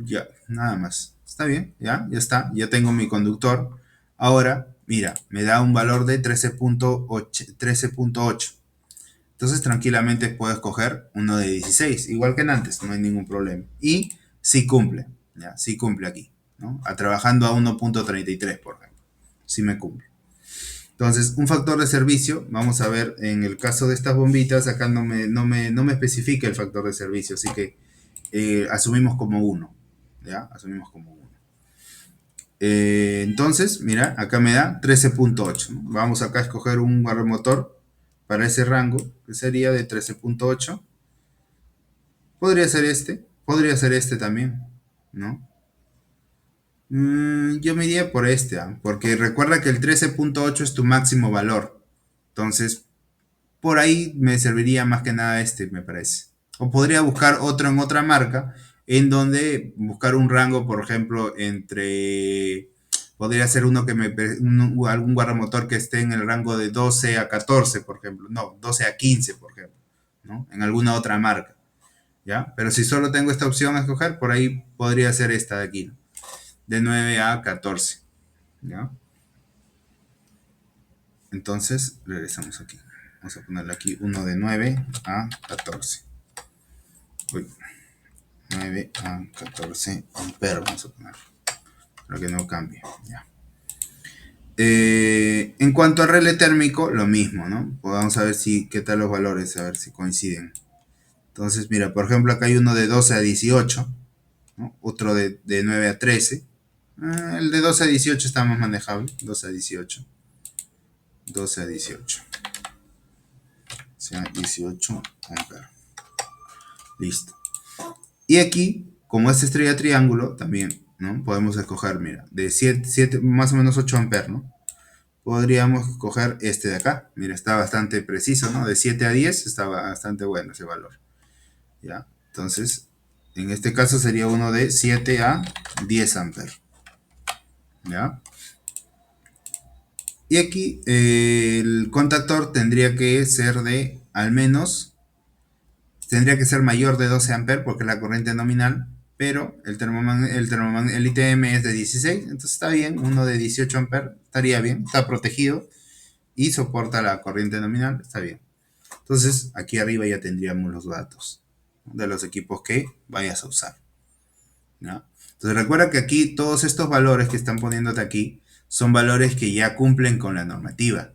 Ya, nada más. Está bien, ya está. Ya tengo mi conductor. Ahora, mira, me da un valor de 13.8. 13.8. Entonces, tranquilamente puedo escoger uno de 16, igual que en antes, no hay ningún problema. Y sí cumple, ya, sí cumple aquí, ¿no? Trabajando a 1.33, por ejemplo. Sí me cumple. Entonces, un factor de servicio, vamos a ver, en el caso de estas bombitas, acá no me especifica el factor de servicio, así que asumimos como 1, ¿ya? Asumimos como 1. Entonces, mira, acá me da 13.8, ¿no? Vamos acá a escoger un barremotor para ese rango, que sería de 13.8. Podría ser este también, ¿no? Yo me iría por este, ¿ah? Porque recuerda que el 13.8 es tu máximo valor. Entonces, por ahí me serviría más que nada este, me parece. O podría buscar otro en otra marca, en donde buscar un rango, por ejemplo, entre... Podría ser uno algún guardamotor que esté en el rango de 12 a 14, por ejemplo. No, 12 a 15, por ejemplo, ¿no? En alguna otra marca, ¿ya? Pero si solo tengo esta opción a escoger, por ahí podría ser esta de aquí, ¿no? De 9 a 14, ¿ya? Entonces, regresamos aquí. Vamos a ponerle aquí uno de 9 a 14. Uy, 9 a 14 amperes vamos a poner. Para que no cambie. Ya. En cuanto a relé térmico, lo mismo, ¿no? Pues vamos a ver qué tal los valores, a ver si coinciden. Entonces, mira, por ejemplo, acá hay uno de 12 a 18, ¿no? Otro de 9 a 13. El de 12 a 18 está más manejable. 12 a 18. 12 a 18. O sea, 18 amperes. Listo. Y aquí, como es estrella triángulo, también, ¿no? Podemos escoger, mira, de 7 más o menos 8 amperes, ¿no? Podríamos escoger este de acá. Mira, está bastante preciso, ¿no? De 7 a 10 está bastante bueno ese valor. ¿Ya? Entonces, en este caso sería uno de 7 a 10 amperes. ¿Ya? Y aquí el contactor tendría que ser de al menos, tendría que ser mayor de 12 amperes porque es la corriente nominal, pero el ITM es de 16, entonces está bien, uno de 18 amperes estaría bien, está protegido y soporta la corriente nominal, está bien. Entonces aquí arriba ya tendríamos los datos de los equipos que vayas a usar. ¿Ya? Entonces recuerda que aquí todos estos valores que están poniéndote aquí son valores que ya cumplen con la normativa.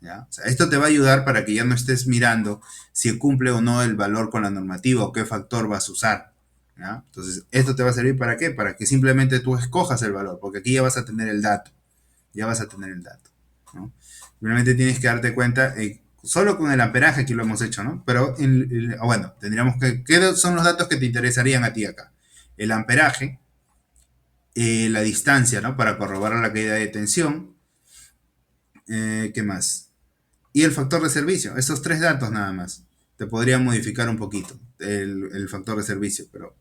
¿Ya? O sea, esto te va a ayudar para que ya no estés mirando si cumple o no el valor con la normativa o qué factor vas a usar. ¿Ya? Entonces, esto te va a servir para qué? Para que simplemente tú escojas el valor, porque aquí ya vas a tener el dato. Ya vas a tener el dato. ¿No? Simplemente tienes que darte cuenta, solo con el amperaje aquí lo hemos hecho, ¿no? Pero, bueno, tendríamos que, ¿qué son los datos que te interesarían a ti acá? El amperaje, la distancia, ¿no? Para corroborar la caída de tensión. ¿Qué más? Y el factor de servicio. Esos tres datos nada más. Te podría modificar un poquito el factor de servicio, pero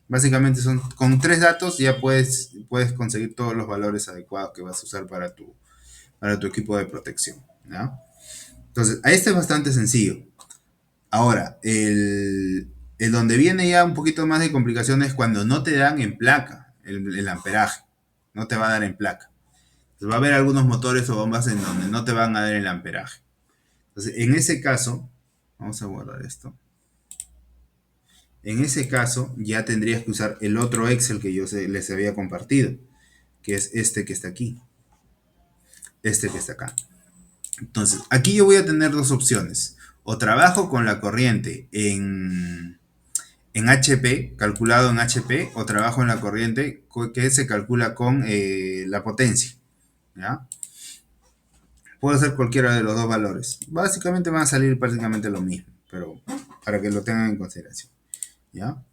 básicamente son con tres datos ya puedes conseguir todos los valores adecuados que vas a usar para tu equipo de protección. ¿Ya? Entonces, a este es bastante sencillo. Ahora, el donde viene ya un poquito más de complicaciones es cuando no te dan en placa el amperaje. No te va a dar en placa. Entonces, va a haber algunos motores o bombas en donde no te van a dar el amperaje. Entonces, en ese caso, vamos a guardar esto. En ese caso, ya tendrías que usar el otro Excel que yo les había compartido, que es este que está aquí. Este que está acá. Entonces, aquí yo voy a tener dos opciones. O trabajo con la corriente en HP, calculado en HP, o trabajo en la corriente que se calcula con la potencia. ¿Ya? Puedo hacer cualquiera de los dos valores. Básicamente van a salir prácticamente lo mismo, pero para que lo tengan en consideración. ¿Ya?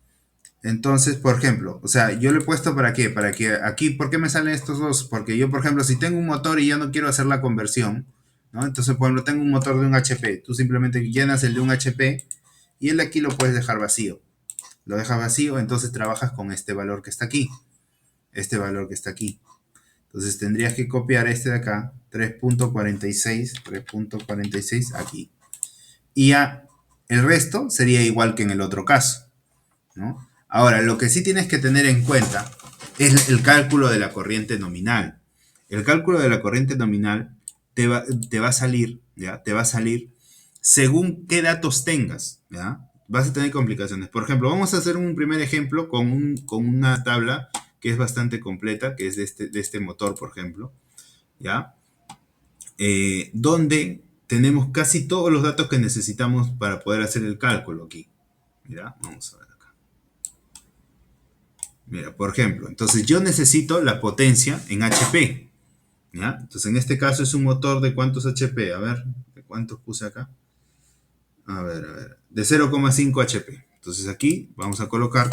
Entonces, por ejemplo, o sea, yo lo he puesto para qué, para que aquí, ¿por qué me salen estos dos? Porque yo, por ejemplo, si tengo un motor y ya no quiero hacer la conversión, ¿no? Entonces, por ejemplo, tengo un motor de un HP, tú simplemente llenas el de un HP y el de aquí lo puedes dejar vacío. Lo dejas vacío, entonces trabajas con este valor que está aquí, este valor que está aquí. Entonces tendrías que copiar este de acá, 3.46 aquí. Y ya el resto sería igual que en el otro caso, ¿no? Ahora, lo que sí tienes que tener en cuenta es el cálculo de la corriente nominal. El cálculo de la corriente nominal te va a salir, ¿ya? Te va a salir según qué datos tengas, ¿ya? Vas a tener complicaciones. Por ejemplo, vamos a hacer un primer ejemplo con una tabla que es bastante completa, que es de este motor, por ejemplo, ¿ya? Donde tenemos casi todos los datos que necesitamos para poder hacer el cálculo aquí. Mira, vamos a ver. Mira, por ejemplo, entonces yo necesito la potencia en HP. ¿Ya? Entonces en este caso es un motor de cuántos HP. A ver, ¿de cuántos puse acá? A ver. De 0,5 HP. Entonces aquí vamos a colocar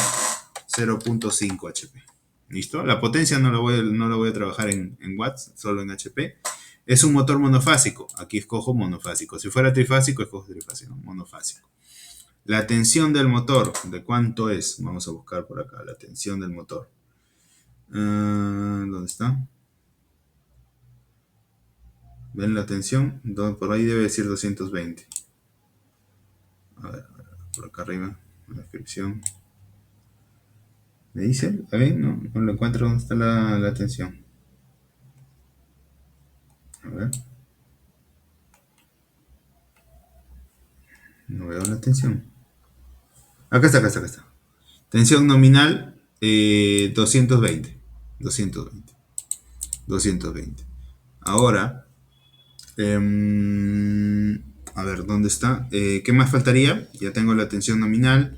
0,5 HP. ¿Listo? La potencia no la voy a trabajar en watts, solo en HP. Es un motor monofásico. Aquí escojo monofásico. Si fuera trifásico, escojo trifásico. Monofásico. La tensión del motor, ¿de cuánto es? Vamos a buscar por acá la tensión del motor. ¿Dónde está? ¿Ven la tensión? Por ahí debe decir 220. A ver, por acá arriba, en la descripción. ¿Me dice? ¿Está bien? No lo encuentro. ¿Dónde está la tensión? A ver. No veo la tensión. Acá está. Tensión nominal 220. 220. Ahora, a ver, ¿dónde está? ¿Qué más faltaría? Ya tengo la tensión nominal.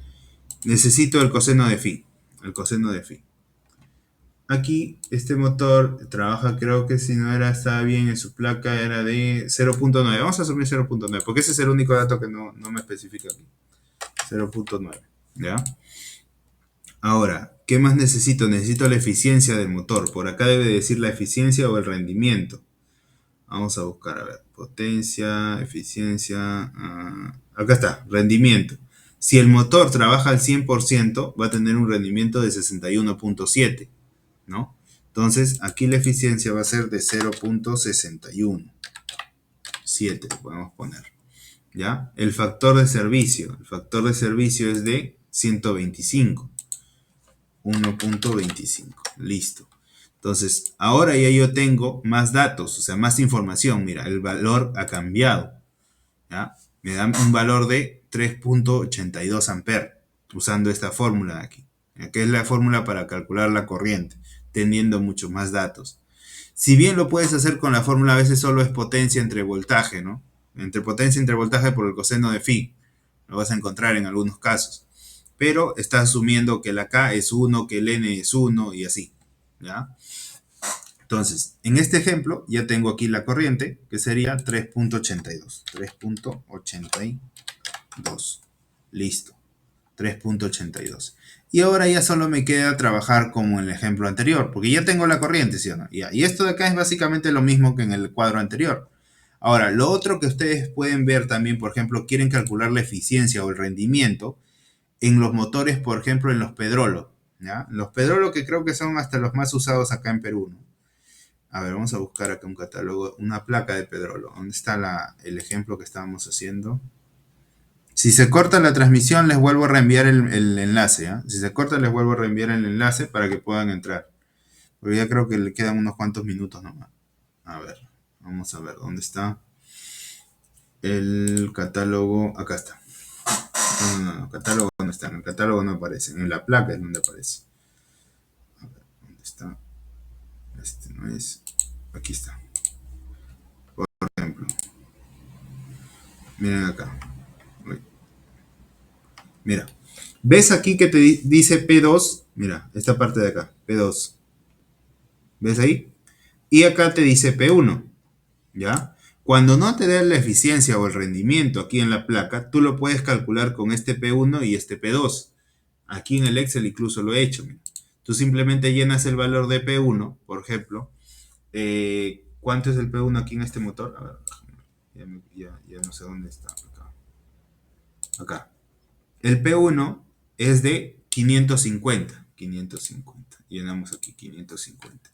Necesito el coseno de phi. El coseno de phi. Aquí este motor trabaja, creo que si no estaba bien en su placa, era de 0.9. Vamos a asumir 0.9, porque ese es el único dato que no me especifica aquí. 0.9. ¿Ya? Ahora, ¿qué más necesito? Necesito la eficiencia del motor. Por acá debe decir la eficiencia o el rendimiento. Vamos a buscar, a ver, potencia, eficiencia. Acá está, rendimiento. Si el motor trabaja al 100%, va a tener un rendimiento de 61.7, ¿no? Entonces, aquí la eficiencia va a ser de 0.61. 7 lo podemos poner. ¿Ya? El factor de servicio. El factor de servicio es de 125. 1.25. Listo. Entonces, ahora ya yo tengo más datos, o sea, más información. Mira, el valor ha cambiado. ¿Ya? Me da un valor de 3.82 amperes usando esta fórmula de aquí, ¿ya? Que es la fórmula para calcular la corriente, teniendo muchos más datos. Si bien lo puedes hacer con la fórmula, a veces solo es potencia entre voltaje, ¿no? Entre potencia entre voltaje por el coseno de phi. Lo vas a encontrar en algunos casos. Pero está asumiendo que el K es 1, que el N es 1 y así. ¿Ya? Entonces, en este ejemplo ya tengo aquí la corriente, que sería 3.82. 3.82. Listo. 3.82. Y ahora ya solo me queda trabajar como en el ejemplo anterior, porque ya tengo la corriente, ¿sí o no? Ya. Y esto de acá es básicamente lo mismo que en el cuadro anterior. Ahora, lo otro que ustedes pueden ver también, por ejemplo, quieren calcular la eficiencia o el rendimiento en los motores, por ejemplo, en los Pedrolo. ¿Ya? Los Pedrolo que creo que son hasta los más usados acá en Perú, ¿no? A ver, vamos a buscar acá un catálogo, una placa de Pedrolo. ¿Dónde está el ejemplo que estábamos haciendo? Si se corta la transmisión, les vuelvo a reenviar el enlace. ¿Eh? Si se corta, les vuelvo a reenviar el enlace para que puedan entrar. Porque ya creo que le quedan unos cuantos minutos nomás. A ver, vamos a ver dónde está el catálogo. Acá está. No, catálogo no está. En el catálogo no aparece. En la placa es donde aparece. A ver, ¿dónde está? Este no es. Aquí está. Por ejemplo, miren acá. Uy, mira. ¿Ves aquí que te dice P2? Mira, esta parte de acá. P2. ¿Ves ahí? Y acá te dice P1. ¿Ya? Cuando no te da la eficiencia o el rendimiento aquí en la placa, tú lo puedes calcular con este P1 y este P2. Aquí en el Excel incluso lo he hecho. Mira. Tú simplemente llenas el valor de P1, por ejemplo. ¿Cuánto es el P1 aquí en este motor? A ver, ya no sé dónde está. Acá. Acá. El P1 es de 550. 550. Llenamos aquí 550.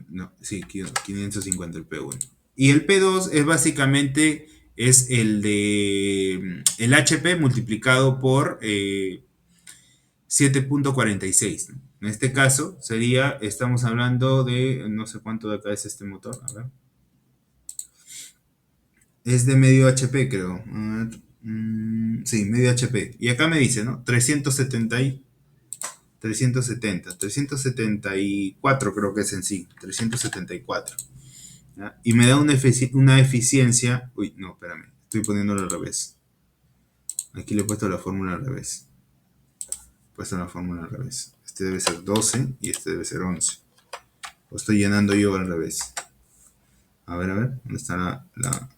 No, sí, 550 el P1. Y el P2 es básicamente es el de el HP multiplicado por 7.46. ¿No? En este caso sería, estamos hablando de, no sé cuánto de acá es este motor, a ver. Es de medio HP, creo. Sí, medio HP. Y acá me dice, ¿no? 374 creo que es en sí. 374. ¿Ya? Y me da una eficiencia. Uy, no, espérame. Estoy poniéndolo al revés. Aquí le he puesto la fórmula al revés. He puesto la fórmula al revés. Este debe ser 12 y este debe ser 11. Lo estoy llenando yo al revés. A ver. ¿Dónde está la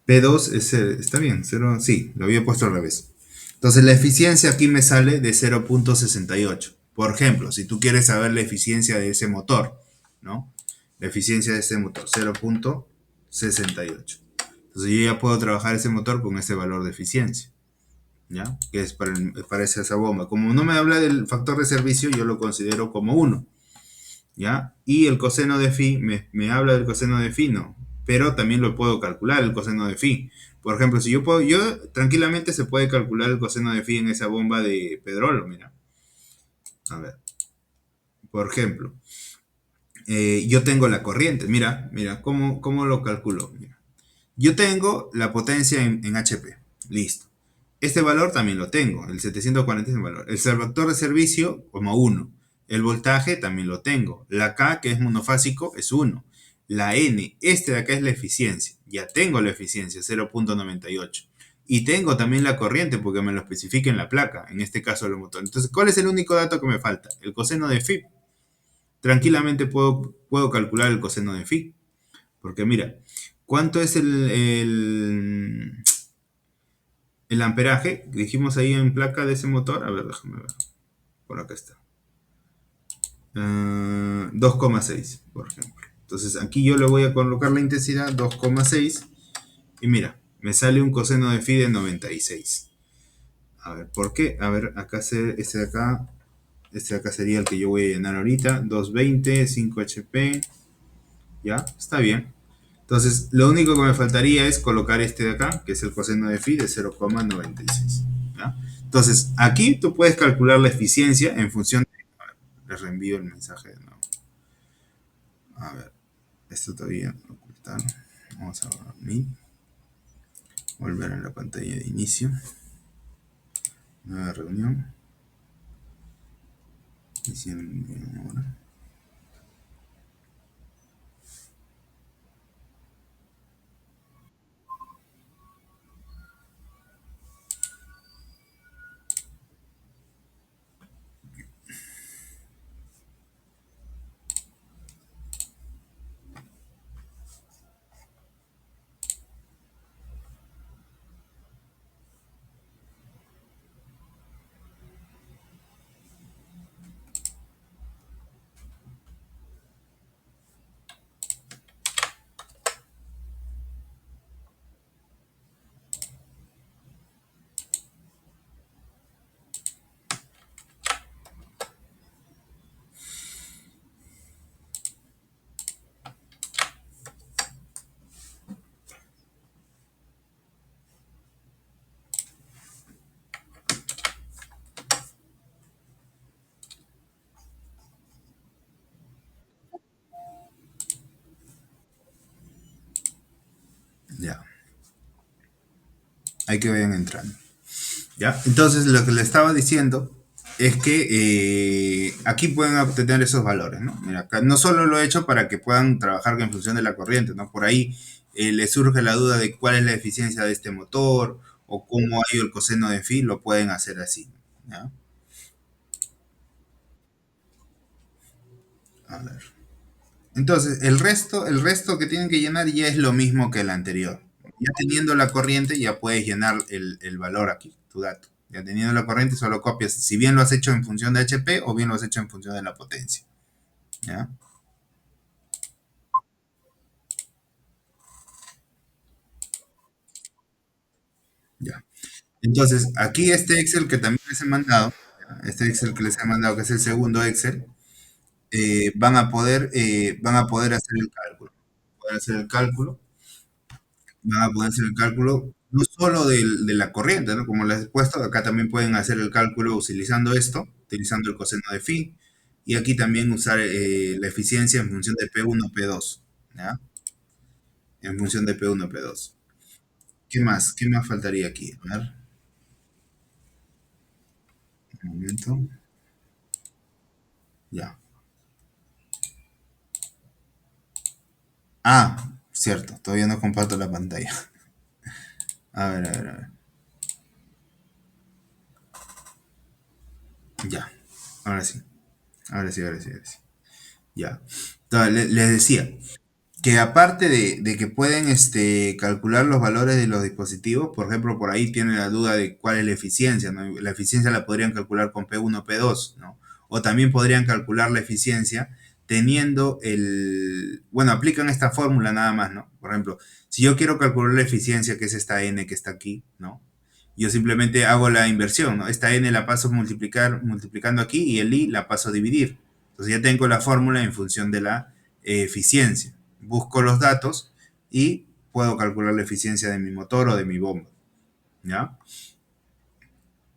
P2? Está bien, 0, sí, lo había puesto al revés. Entonces la eficiencia aquí me sale de 0.68. Por ejemplo, si tú quieres saber la eficiencia de ese motor, ¿no? La eficiencia de ese motor, 0.68. Entonces yo ya puedo trabajar ese motor con ese valor de eficiencia, ¿ya? Que es para esa bomba. Como no me habla del factor de servicio, yo lo considero como 1, ¿ya? Y el coseno de phi, me habla del coseno de phi, no. Pero también lo puedo calcular, el coseno de phi. Por ejemplo, si yo tranquilamente se puede calcular el coseno de phi en esa bomba de Pedrolo, mira. A ver, por ejemplo, yo tengo la corriente, mira, ¿cómo lo calculo? Mira. Yo tengo la potencia en HP, listo. Este valor también lo tengo, el 740 es el valor. El factor de servicio como 1. El voltaje también lo tengo. La K, que es monofásico, es 1. La N, este de acá es la eficiencia. Ya tengo la eficiencia, 0.98. Y tengo también la corriente porque me lo especifica en la placa, en este caso el motor. Entonces, ¿cuál es el único dato que me falta? El coseno de phi. Tranquilamente puedo calcular el coseno de phi. Porque mira, ¿cuánto es el amperaje, dijimos ahí en placa de ese motor, a ver, déjame ver, por acá está. 2,6, por ejemplo. Entonces aquí yo le voy a colocar la intensidad 2,6 y mira, me sale un coseno de phi de 96. A ver, ¿por qué? A ver, este de acá sería el que yo voy a llenar ahorita, 220, 5 HP, ya, está bien. Entonces, lo único que me faltaría es colocar este de acá, que es el coseno de phi de 0,96. ¿Ya? Entonces, aquí tú puedes calcular la eficiencia en función de... A ver, les reenvío el mensaje de nuevo. A ver, esto todavía no ocultaron. Vamos a volver a la pantalla de inicio. Nueva reunión. Hicieron ahora. Ya, hay que vayan entrando. ¿Ya? Entonces, lo que le estaba diciendo es que aquí pueden obtener esos valores, ¿no? Mira, acá no solo lo he hecho para que puedan trabajar en función de la corriente, ¿no? Por ahí les surge la duda de cuál es la eficiencia de este motor o cómo ha ido el coseno de phi, lo pueden hacer así, ¿ya? A ver. Entonces, el resto que tienen que llenar ya es lo mismo que el anterior. Ya teniendo la corriente, ya puedes llenar el valor aquí, tu dato. Ya teniendo la corriente, solo copias, si bien lo has hecho en función de HP o bien lo has hecho en función de la potencia. ¿Ya? Ya. Entonces, aquí este Excel que también les he mandado, ¿ya? Este Excel que les he mandado, que es el segundo Excel, van a poder hacer el cálculo. Poder hacer el cálculo van a poder hacer el cálculo no solo de la corriente, ¿no? Como les he puesto, acá también pueden hacer el cálculo utilizando esto, utilizando el coseno de phi, y aquí también usar la eficiencia en función de P1, P2, ¿ya? En función de P1, P2. ¿Qué más? ¿Qué más faltaría aquí? A ver, un momento. Ya. Ah, cierto, todavía no comparto la pantalla. A ver, a ver, a ver. Ya. Ahora sí. Ahora sí, ahora sí, ahora sí. Ya. Entonces, les decía, que aparte de que pueden calcular los valores de los dispositivos, por ejemplo, por ahí tienen la duda de cuál es la eficiencia, ¿no? La eficiencia la podrían calcular con P1, P2, ¿no? O también podrían calcular la eficiencia teniendo bueno, aplican esta fórmula nada más, ¿no? Por ejemplo, si yo quiero calcular la eficiencia, que es esta N que está aquí, ¿no? Yo simplemente hago la inversión, ¿no? Esta N la paso multiplicando aquí y el I la paso a dividir. Entonces ya tengo la fórmula en función de la eficiencia. Busco los datos y puedo calcular la eficiencia de mi motor o de mi bomba, ¿ya?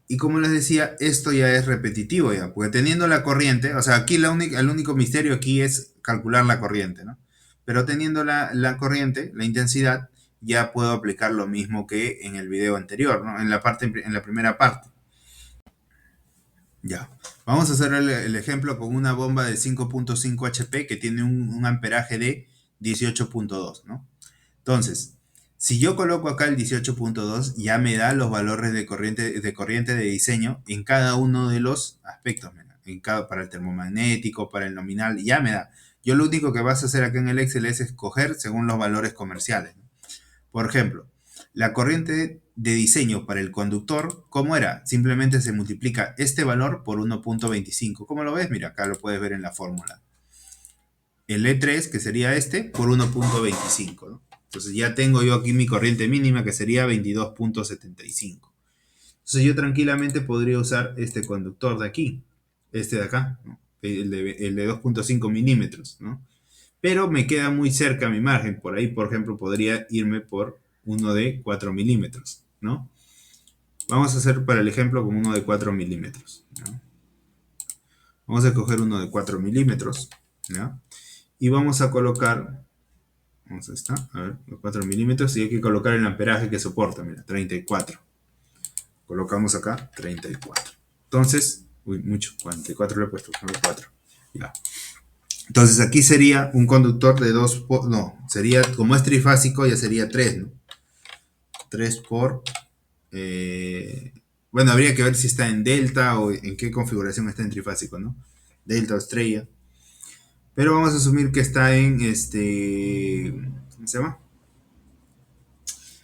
Y como les decía, esto ya es repetitivo ya, porque teniendo la corriente, o sea, aquí el único misterio aquí es calcular la corriente, ¿no? Pero teniendo la corriente, la intensidad, ya puedo aplicar lo mismo que en el video anterior, ¿no? En la primera parte. Ya. Vamos a hacer el ejemplo con una bomba de 5,5 HP que tiene un amperaje de 18,2, ¿no? Entonces, si yo coloco acá el 18,2, ya me da los valores de corriente de diseño en cada uno de los aspectos. Mira, para el termomagnético, para el nominal, ya me da. Yo lo único que vas a hacer acá en el Excel es escoger según los valores comerciales, ¿no? Por ejemplo, la corriente de diseño para el conductor, ¿cómo era? Simplemente se multiplica este valor por 1.25. ¿Cómo lo ves? Mira, acá lo puedes ver en la fórmula. El E3, que sería este, por 1.25, ¿no? Entonces ya tengo yo aquí mi corriente mínima, que sería 22.75. Entonces yo tranquilamente podría usar este conductor de aquí, este de acá, ¿no? El de 2.5 milímetros, ¿no? Pero me queda muy cerca mi margen. Por ahí, por ejemplo, podría irme por uno de 4 milímetros, ¿no? Vamos a hacer para el ejemplo como uno de 4 milímetros, ¿no? Vamos a coger uno de 4 milímetros, ¿no? Y vamos a colocar, vamos a esta, a ver, los 4 milímetros, y hay que colocar el amperaje que soporta, mira, 34. Colocamos acá 34. Entonces, uy, mucho, 44 le he puesto, 4. Ya. Entonces aquí sería un conductor de 2 por, no, sería, como es trifásico, ya sería 3, ¿no? 3 por, bueno, habría que ver si está en delta o en qué configuración está en trifásico, ¿no? Delta o estrella. Pero vamos a asumir que está en ¿cómo se llama?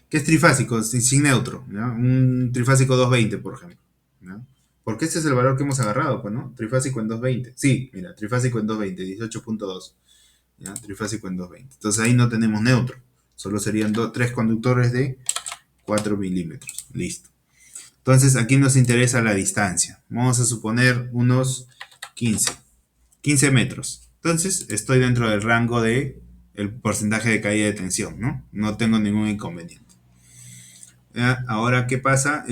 Que es trifásico, sin neutro, ¿no? Un trifásico 220, por ejemplo, ¿no? Porque este es el valor que hemos agarrado, pues, ¿no? Trifásico en 220. Sí, mira, trifásico en 220, 18.2. ¿Ya? Trifásico en 220. Entonces ahí no tenemos neutro. Solo serían tres conductores de 4 milímetros. Listo. Entonces aquí nos interesa la distancia. Vamos a suponer unos 15 metros. Entonces estoy dentro del rango de el porcentaje de caída de tensión, ¿no? No tengo ningún inconveniente. Ahora, ¿qué pasa?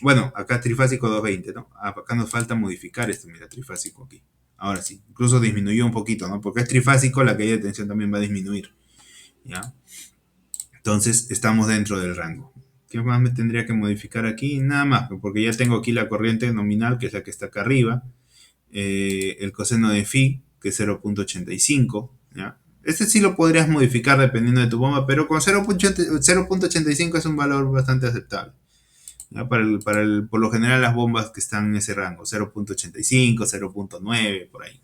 Bueno, acá trifásico 220, ¿no? Acá nos falta modificar esto, mira, trifásico aquí. Ahora sí, incluso disminuyó un poquito, ¿no? Porque es trifásico, la caída de tensión también va a disminuir, ¿ya? Entonces, estamos dentro del rango. ¿Qué más me tendría que modificar aquí? Nada más, porque ya tengo aquí la corriente nominal, que es la que está acá arriba, el coseno de phi, que es 0.85, ¿ya? Este sí lo podrías modificar dependiendo de tu bomba, pero con 0.85 es un valor bastante aceptable, ¿ya? Por lo general las bombas que están en ese rango, 0.85, 0.9, por ahí.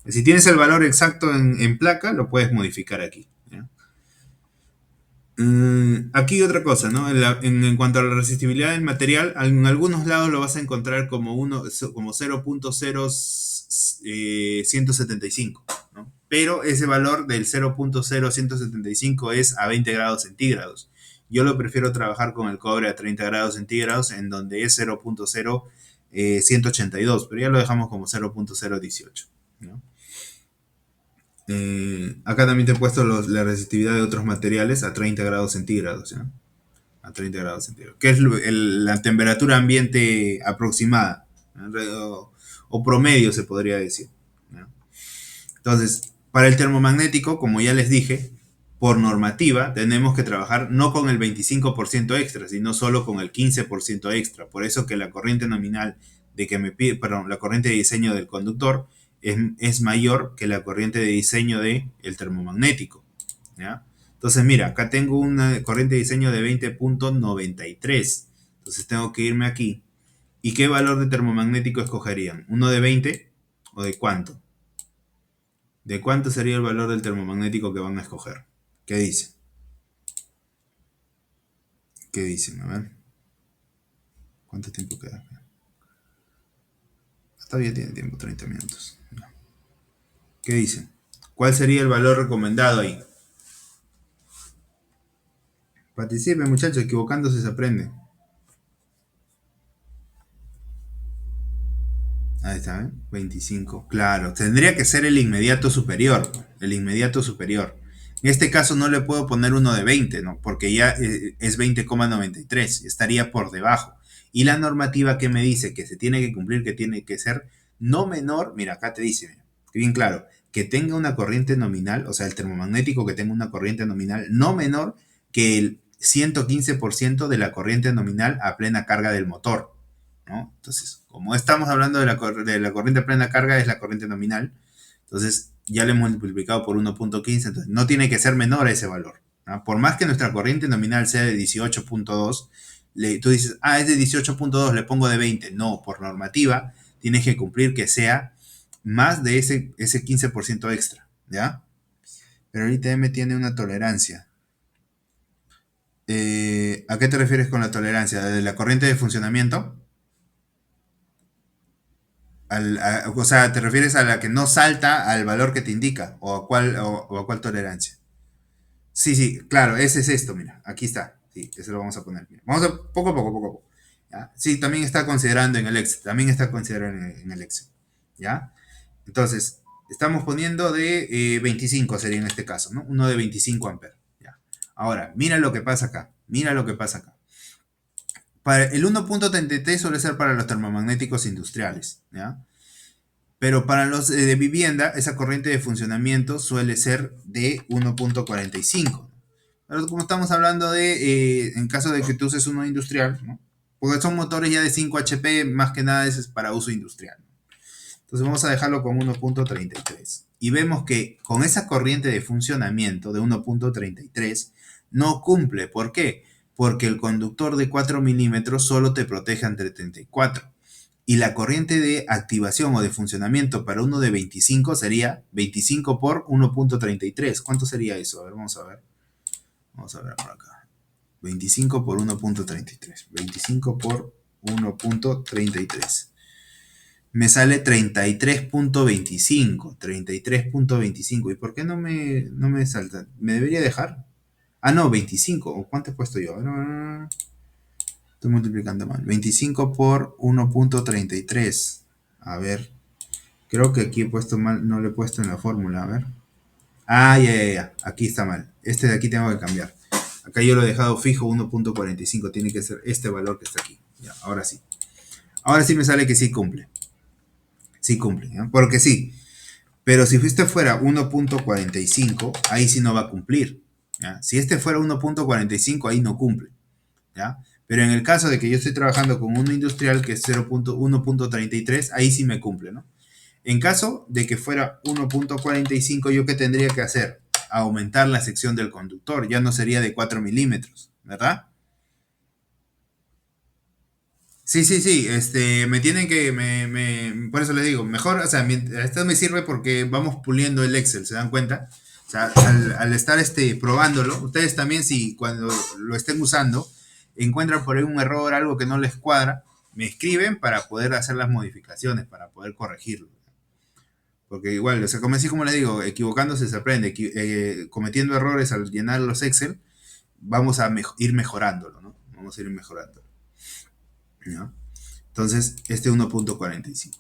Si tienes el valor exacto en placa, lo puedes modificar aquí, ¿ya? Aquí otra cosa, ¿no? En cuanto a la resistibilidad del material, en algunos lados lo vas a encontrar como 0.0175, ¿no? Pero ese valor del 0.0175 es a 20 grados centígrados. Yo lo prefiero trabajar con el cobre a 30 grados centígrados, en donde es 0.0182, pero ya lo dejamos como 0.018, ¿no? Acá también te he puesto la resistividad de otros materiales a 30 grados centígrados, ¿ya? A 30 grados centígrados. Que es la temperatura ambiente aproximada, ¿no? O promedio se podría decir, ¿no? Entonces, para el termomagnético, como ya les dije, por normativa tenemos que trabajar no con el 25% extra, sino solo con el 15% extra. Por eso que la corriente nominal de que me pide, perdón, la corriente de diseño del conductor es mayor que la corriente de diseño del termomagnético, ¿ya? Entonces, mira, acá tengo una corriente de diseño de 20.93. Entonces tengo que irme aquí. ¿Y qué valor de termomagnético escogerían? ¿Uno de 20 o de cuánto? ¿De cuánto sería el valor del termomagnético que van a escoger? ¿Qué dicen? ¿Qué dicen? A ver. ¿Cuánto tiempo queda? Todavía tiene tiempo, 30 minutos. ¿Qué dicen? ¿Cuál sería el valor recomendado ahí? Participen, muchachos, equivocándose se aprende. Ahí está, ¿eh? 25. Claro, tendría que ser el inmediato superior. El inmediato superior. En este caso no le puedo poner uno de 20, ¿no? Porque ya es 20,93. Estaría por debajo. Y la normativa que me dice que se tiene que cumplir, que tiene que ser no menor, mira, acá te dice, mira, bien claro, que tenga una corriente nominal, o sea, el termomagnético que tenga una corriente nominal no menor que el 115% de la corriente nominal a plena carga del motor, ¿no? Entonces, como estamos hablando de la corriente a plena carga, es la corriente nominal, entonces ya le hemos multiplicado por 1.15, entonces no tiene que ser menor a ese valor, ¿no? Por más que nuestra corriente nominal sea de 18.2, tú dices, es de 18.2, le pongo de 20. No, por normativa, tienes que cumplir que sea más de ese 15% extra, ¿ya? Pero el ITM tiene una tolerancia. ¿A qué te refieres con la tolerancia? ¿De la corriente de funcionamiento? O sea, ¿te refieres a la que no salta al valor que te indica? ¿O a cuál tolerancia? Sí, sí, claro, ese es esto, mira, aquí está. Sí, eso lo vamos a poner. Mira. Vamos a poco a poco, poco a poco. ¿Ya? Sí, también está considerando en el Excel, también está considerando en el Excel. ¿Ya? Entonces, estamos poniendo de 25 sería en este caso, ¿no? Uno de 25 amperes. ¿Ya? Ahora, mira lo que pasa acá, mira lo que pasa acá. Para el 1.33 suele ser para los termomagnéticos industriales, ¿ya? Pero para los de vivienda, esa corriente de funcionamiento suele ser de 1.45. Pero como estamos hablando de, en caso de que tú uses uno industrial, ¿no? Porque son motores ya de 5 HP, más que nada ese es para uso industrial. Entonces vamos a dejarlo con 1.33. Y vemos que con esa corriente de funcionamiento de 1.33 no cumple. ¿Por qué? Porque el conductor de 4 milímetros solo te protege entre 34. Y la corriente de activación o de funcionamiento para uno de 25 sería 25 por 1.33. ¿Cuánto sería eso? A ver, vamos a ver. Vamos a ver por acá. 25 por 1.33. 25 por 1.33. Me sale 33.25. 33.25. ¿Y por qué no me salta? ¿Me debería dejar? Ah, no, 25. ¿O cuánto he puesto yo? Estoy multiplicando mal. 25 por 1.33. A ver. Creo que aquí he puesto mal. No lo he puesto en la fórmula. A ver. Ah, ya. Aquí está mal. Este de aquí tengo que cambiar. Acá yo lo he dejado fijo 1.45. Tiene que ser este valor que está aquí. Ya, ahora sí. Ahora sí me sale que sí cumple. Sí cumple. ¿Ya? Porque sí. Pero si este fuera 1.45, ahí sí no va a cumplir. ¿Ya? Si este fuera 1.45, ahí no cumple. ¿Ya? Pero en el caso de que yo estoy trabajando con uno industrial que es 0.1.33, ahí sí me cumple, ¿no? En caso de que fuera 1.45, ¿yo qué tendría que hacer? Aumentar la sección del conductor, ya no sería de 4 milímetros, ¿verdad? Sí, sí, sí, me tienen que, por eso les digo, mejor, o sea, esto me sirve porque vamos puliendo el Excel, ¿se dan cuenta? O sea, al estar probándolo, ustedes también si cuando lo estén usando, encuentran por ahí un error, algo que no les cuadra, me escriben para poder hacer las modificaciones, para poder corregirlo. Porque igual, o sea, como así como les digo, equivocándose se aprende, cometiendo errores al llenar los Excel, vamos a ir mejorándolo, ¿no? Vamos a ir mejorándolo, ¿no? Entonces, este 1.45.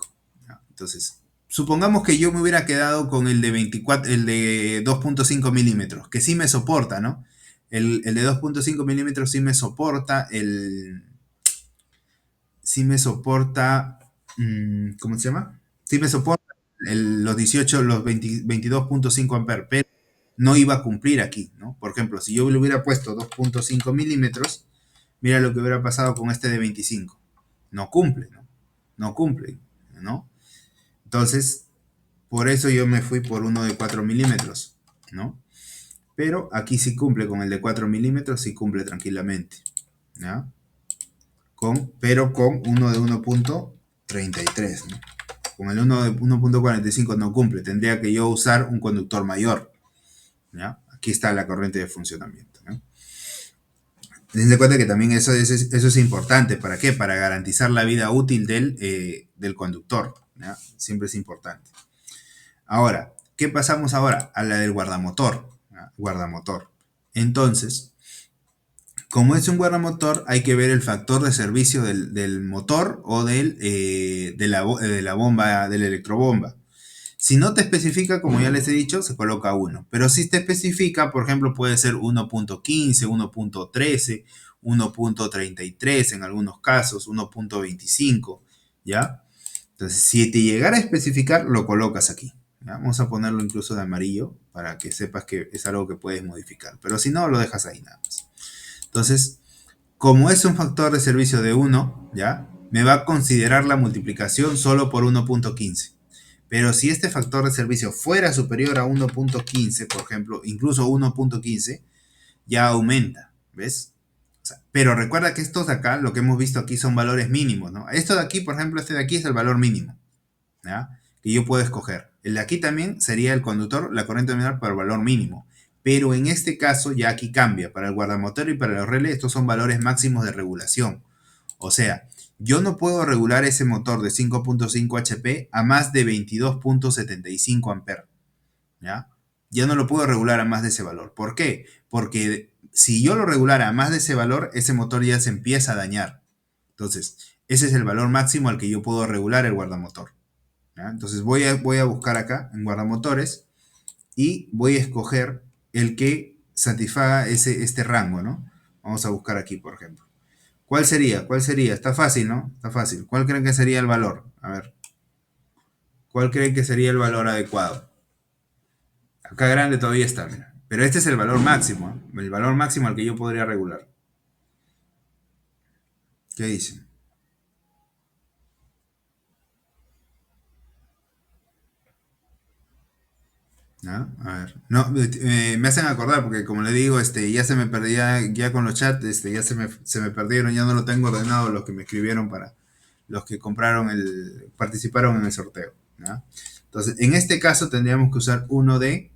Entonces, supongamos que yo me hubiera quedado con el de 24, el de 2.5 milímetros, que sí me soporta, ¿no? El de 2.5 milímetros sí me soporta, sí me soporta, ¿cómo se llama? Sí me soporta los 18, los 20 22.5 amperes, pero no iba a cumplir aquí, ¿no? Por ejemplo, si yo le hubiera puesto 2.5 milímetros, mira lo que hubiera pasado con este de 25. No cumple, ¿no? No cumple, ¿no? Entonces, por eso yo me fui por uno de 4 milímetros, ¿no? Pero aquí sí cumple con el de 4 milímetros, sí cumple tranquilamente, ¿ya? Pero con uno de 1.33, ¿no? Con el uno de 1.45 no cumple, tendría que yo usar un conductor mayor, ¿ya? Aquí está la corriente de funcionamiento, ¿no? Ten en cuenta que también eso es importante. ¿Para qué? Para garantizar la vida útil del conductor, ¿ya? Siempre es importante. Ahora, ¿qué pasamos ahora? A la del guardamotor, ¿ya? Guardamotor. Entonces, como es un guardamotor, hay que ver el factor de servicio del motor o de la bomba, de la electrobomba. Si no te especifica, como ya les he dicho, se coloca 1. Pero si te especifica, por ejemplo, puede ser 1.15, 1.13, 1.33 en algunos casos, 1.25, ¿ya? Entonces, si te llegara a especificar, lo colocas aquí. ¿Ya? Vamos a ponerlo incluso de amarillo para que sepas que es algo que puedes modificar. Pero si no, lo dejas ahí nada más. Entonces, como es un factor de servicio de 1, ¿ya? Me va a considerar la multiplicación solo por 1.15. Pero si este factor de servicio fuera superior a 1.15, por ejemplo, incluso 1.15, ya aumenta, ¿ves? O sea, pero recuerda que estos de acá, lo que hemos visto aquí son valores mínimos, ¿no? Esto de aquí, por ejemplo, este de aquí es el valor mínimo, ¿ya? Que yo puedo escoger. El de aquí también sería el conductor, la corriente nominal por valor mínimo. Pero en este caso ya aquí cambia. Para el guardamotor y para los relés, estos son valores máximos de regulación. O sea, yo no puedo regular ese motor de 5.5 HP a más de 22.75 amperes. ¿Ya? Ya no lo puedo regular a más de ese valor. ¿Por qué? Porque si yo lo regulara a más de ese valor, ese motor ya se empieza a dañar. Entonces, ese es el valor máximo al que yo puedo regular el guardamotor. ¿Ya? Entonces voy a buscar acá en guardamotores y voy a escoger el que satisfaga este rango, ¿no? Vamos a buscar aquí, por ejemplo. ¿Cuál sería? ¿Cuál sería? Está fácil, ¿no? Está fácil. ¿Cuál creen que sería el valor? A ver. ¿Cuál creen que sería el valor adecuado? Acá grande todavía está, mira. Pero este es el valor máximo, ¿eh? El valor máximo al que yo podría regular. ¿Qué dicen? ¿No? A ver. No, me hacen acordar porque como le digo, ya se me perdía, ya con los chats, ya se me perdieron, ya no lo tengo ordenado los que me escribieron para los que participaron en el sorteo. ¿No? Entonces, en este caso tendríamos que usar uno de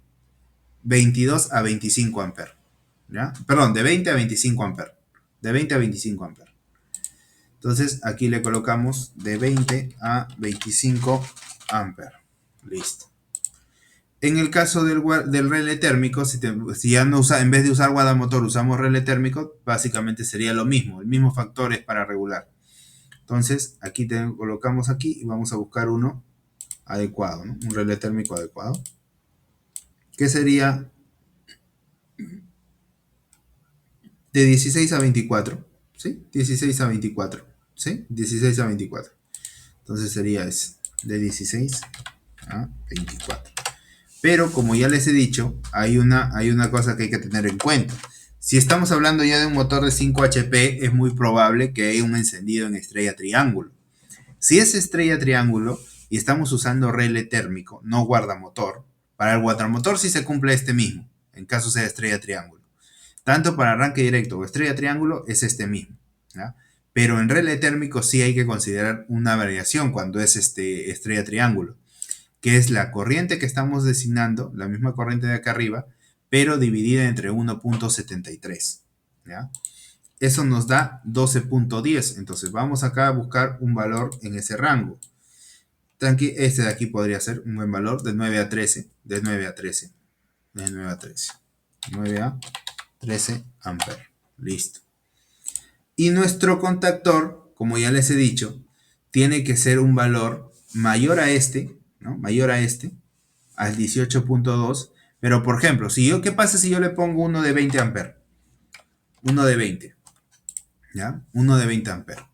22 a 25 amperes. ¿Ya? Perdón, de 20 a 25 amperes. De 20 a 25 amperes. Entonces aquí le colocamos de 20 a 25 amperes. Listo. En el caso del relé térmico, si ya no usa, en vez de usar guardamotor usamos relé térmico, básicamente sería lo mismo. El mismo factor es para regular. Entonces aquí colocamos aquí y vamos a buscar uno adecuado, ¿no? Un relé térmico adecuado. Que sería de 16 a 24. ¿Sí? 16 a 24. ¿Sí? 16 a 24. Entonces sería ese. De 16 a 24. Pero como ya les he dicho, hay una cosa que hay que tener en cuenta. Si estamos hablando ya de un motor de 5 HP, es muy probable que haya un encendido en estrella triángulo. Si es estrella triángulo y estamos usando relé térmico, no guardamotor, para el guardamotor sí se cumple este mismo, en caso sea estrella triángulo. Tanto para arranque directo o estrella triángulo es este mismo. ¿Ya? Pero en relé térmico sí hay que considerar una variación cuando es estrella triángulo, que es la corriente que estamos designando, la misma corriente de acá arriba, pero dividida entre 1.73. ¿Ya? Eso nos da 12.10. Entonces vamos acá a buscar un valor en ese rango. Este de aquí podría ser un buen valor de 9 a 13. De 9 a 13. De 9 a 13. 9 a 13 amperes. Listo. Y nuestro contactor, como ya les he dicho, tiene que ser un valor mayor a este, ¿no? Mayor a este, al 18.2. Pero por ejemplo, ¿qué pasa si yo le pongo uno de 20 amperes? Uno de 20, ¿ya? Uno de 20 amperes.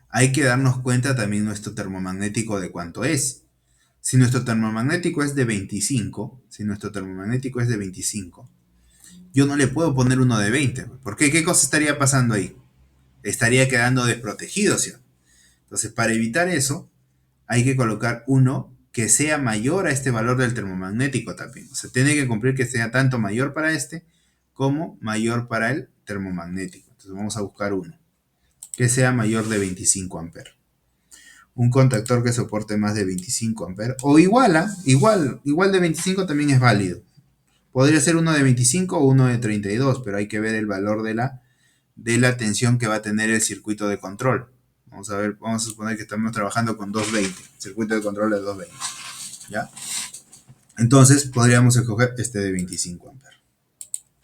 Hay que darnos cuenta también nuestro termomagnético de cuánto es. Si nuestro termomagnético es de 25, yo no le puedo poner uno de 20. ¿Por qué? ¿Qué cosa estaría pasando ahí? Estaría quedando desprotegido, ¿sí? Entonces, para evitar eso, hay que colocar uno que sea mayor a este valor del termomagnético también. O sea, tiene que cumplir que sea tanto mayor para este como mayor para el termomagnético. Entonces vamos a buscar uno que sea mayor de 25 amperes. Un contactor que soporte más de 25 amperes. O igual de 25 también es válido. Podría ser uno de 25 o uno de 32, pero hay que ver el valor de la tensión que va a tener el circuito de control. Vamos a ver, vamos a suponer que estamos trabajando con 220, circuito de control de 220, ¿ya? Entonces podríamos escoger este de 25 amperes,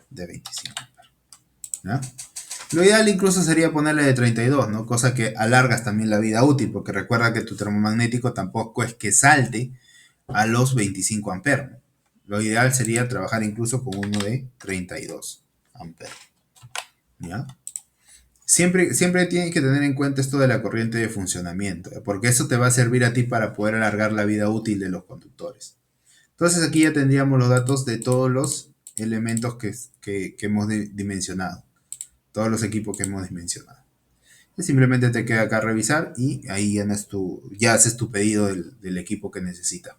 de 25 amperes, ¿ya? Lo ideal incluso sería ponerle de 32, ¿no? Cosa que alargas también la vida útil, porque recuerda que tu termomagnético tampoco es que salte a los 25 amperes, ¿no? Lo ideal sería trabajar incluso con uno de 32 amperes, ¿ya? Siempre tienes que tener en cuenta esto de la corriente de funcionamiento, porque eso te va a servir a ti para poder alargar la vida útil de los conductores. Entonces aquí ya tendríamos los datos de todos los elementos que hemos dimensionado, todos los equipos que hemos dimensionado. Y simplemente te queda acá revisar y ahí ya haces tu pedido del equipo que necesitas.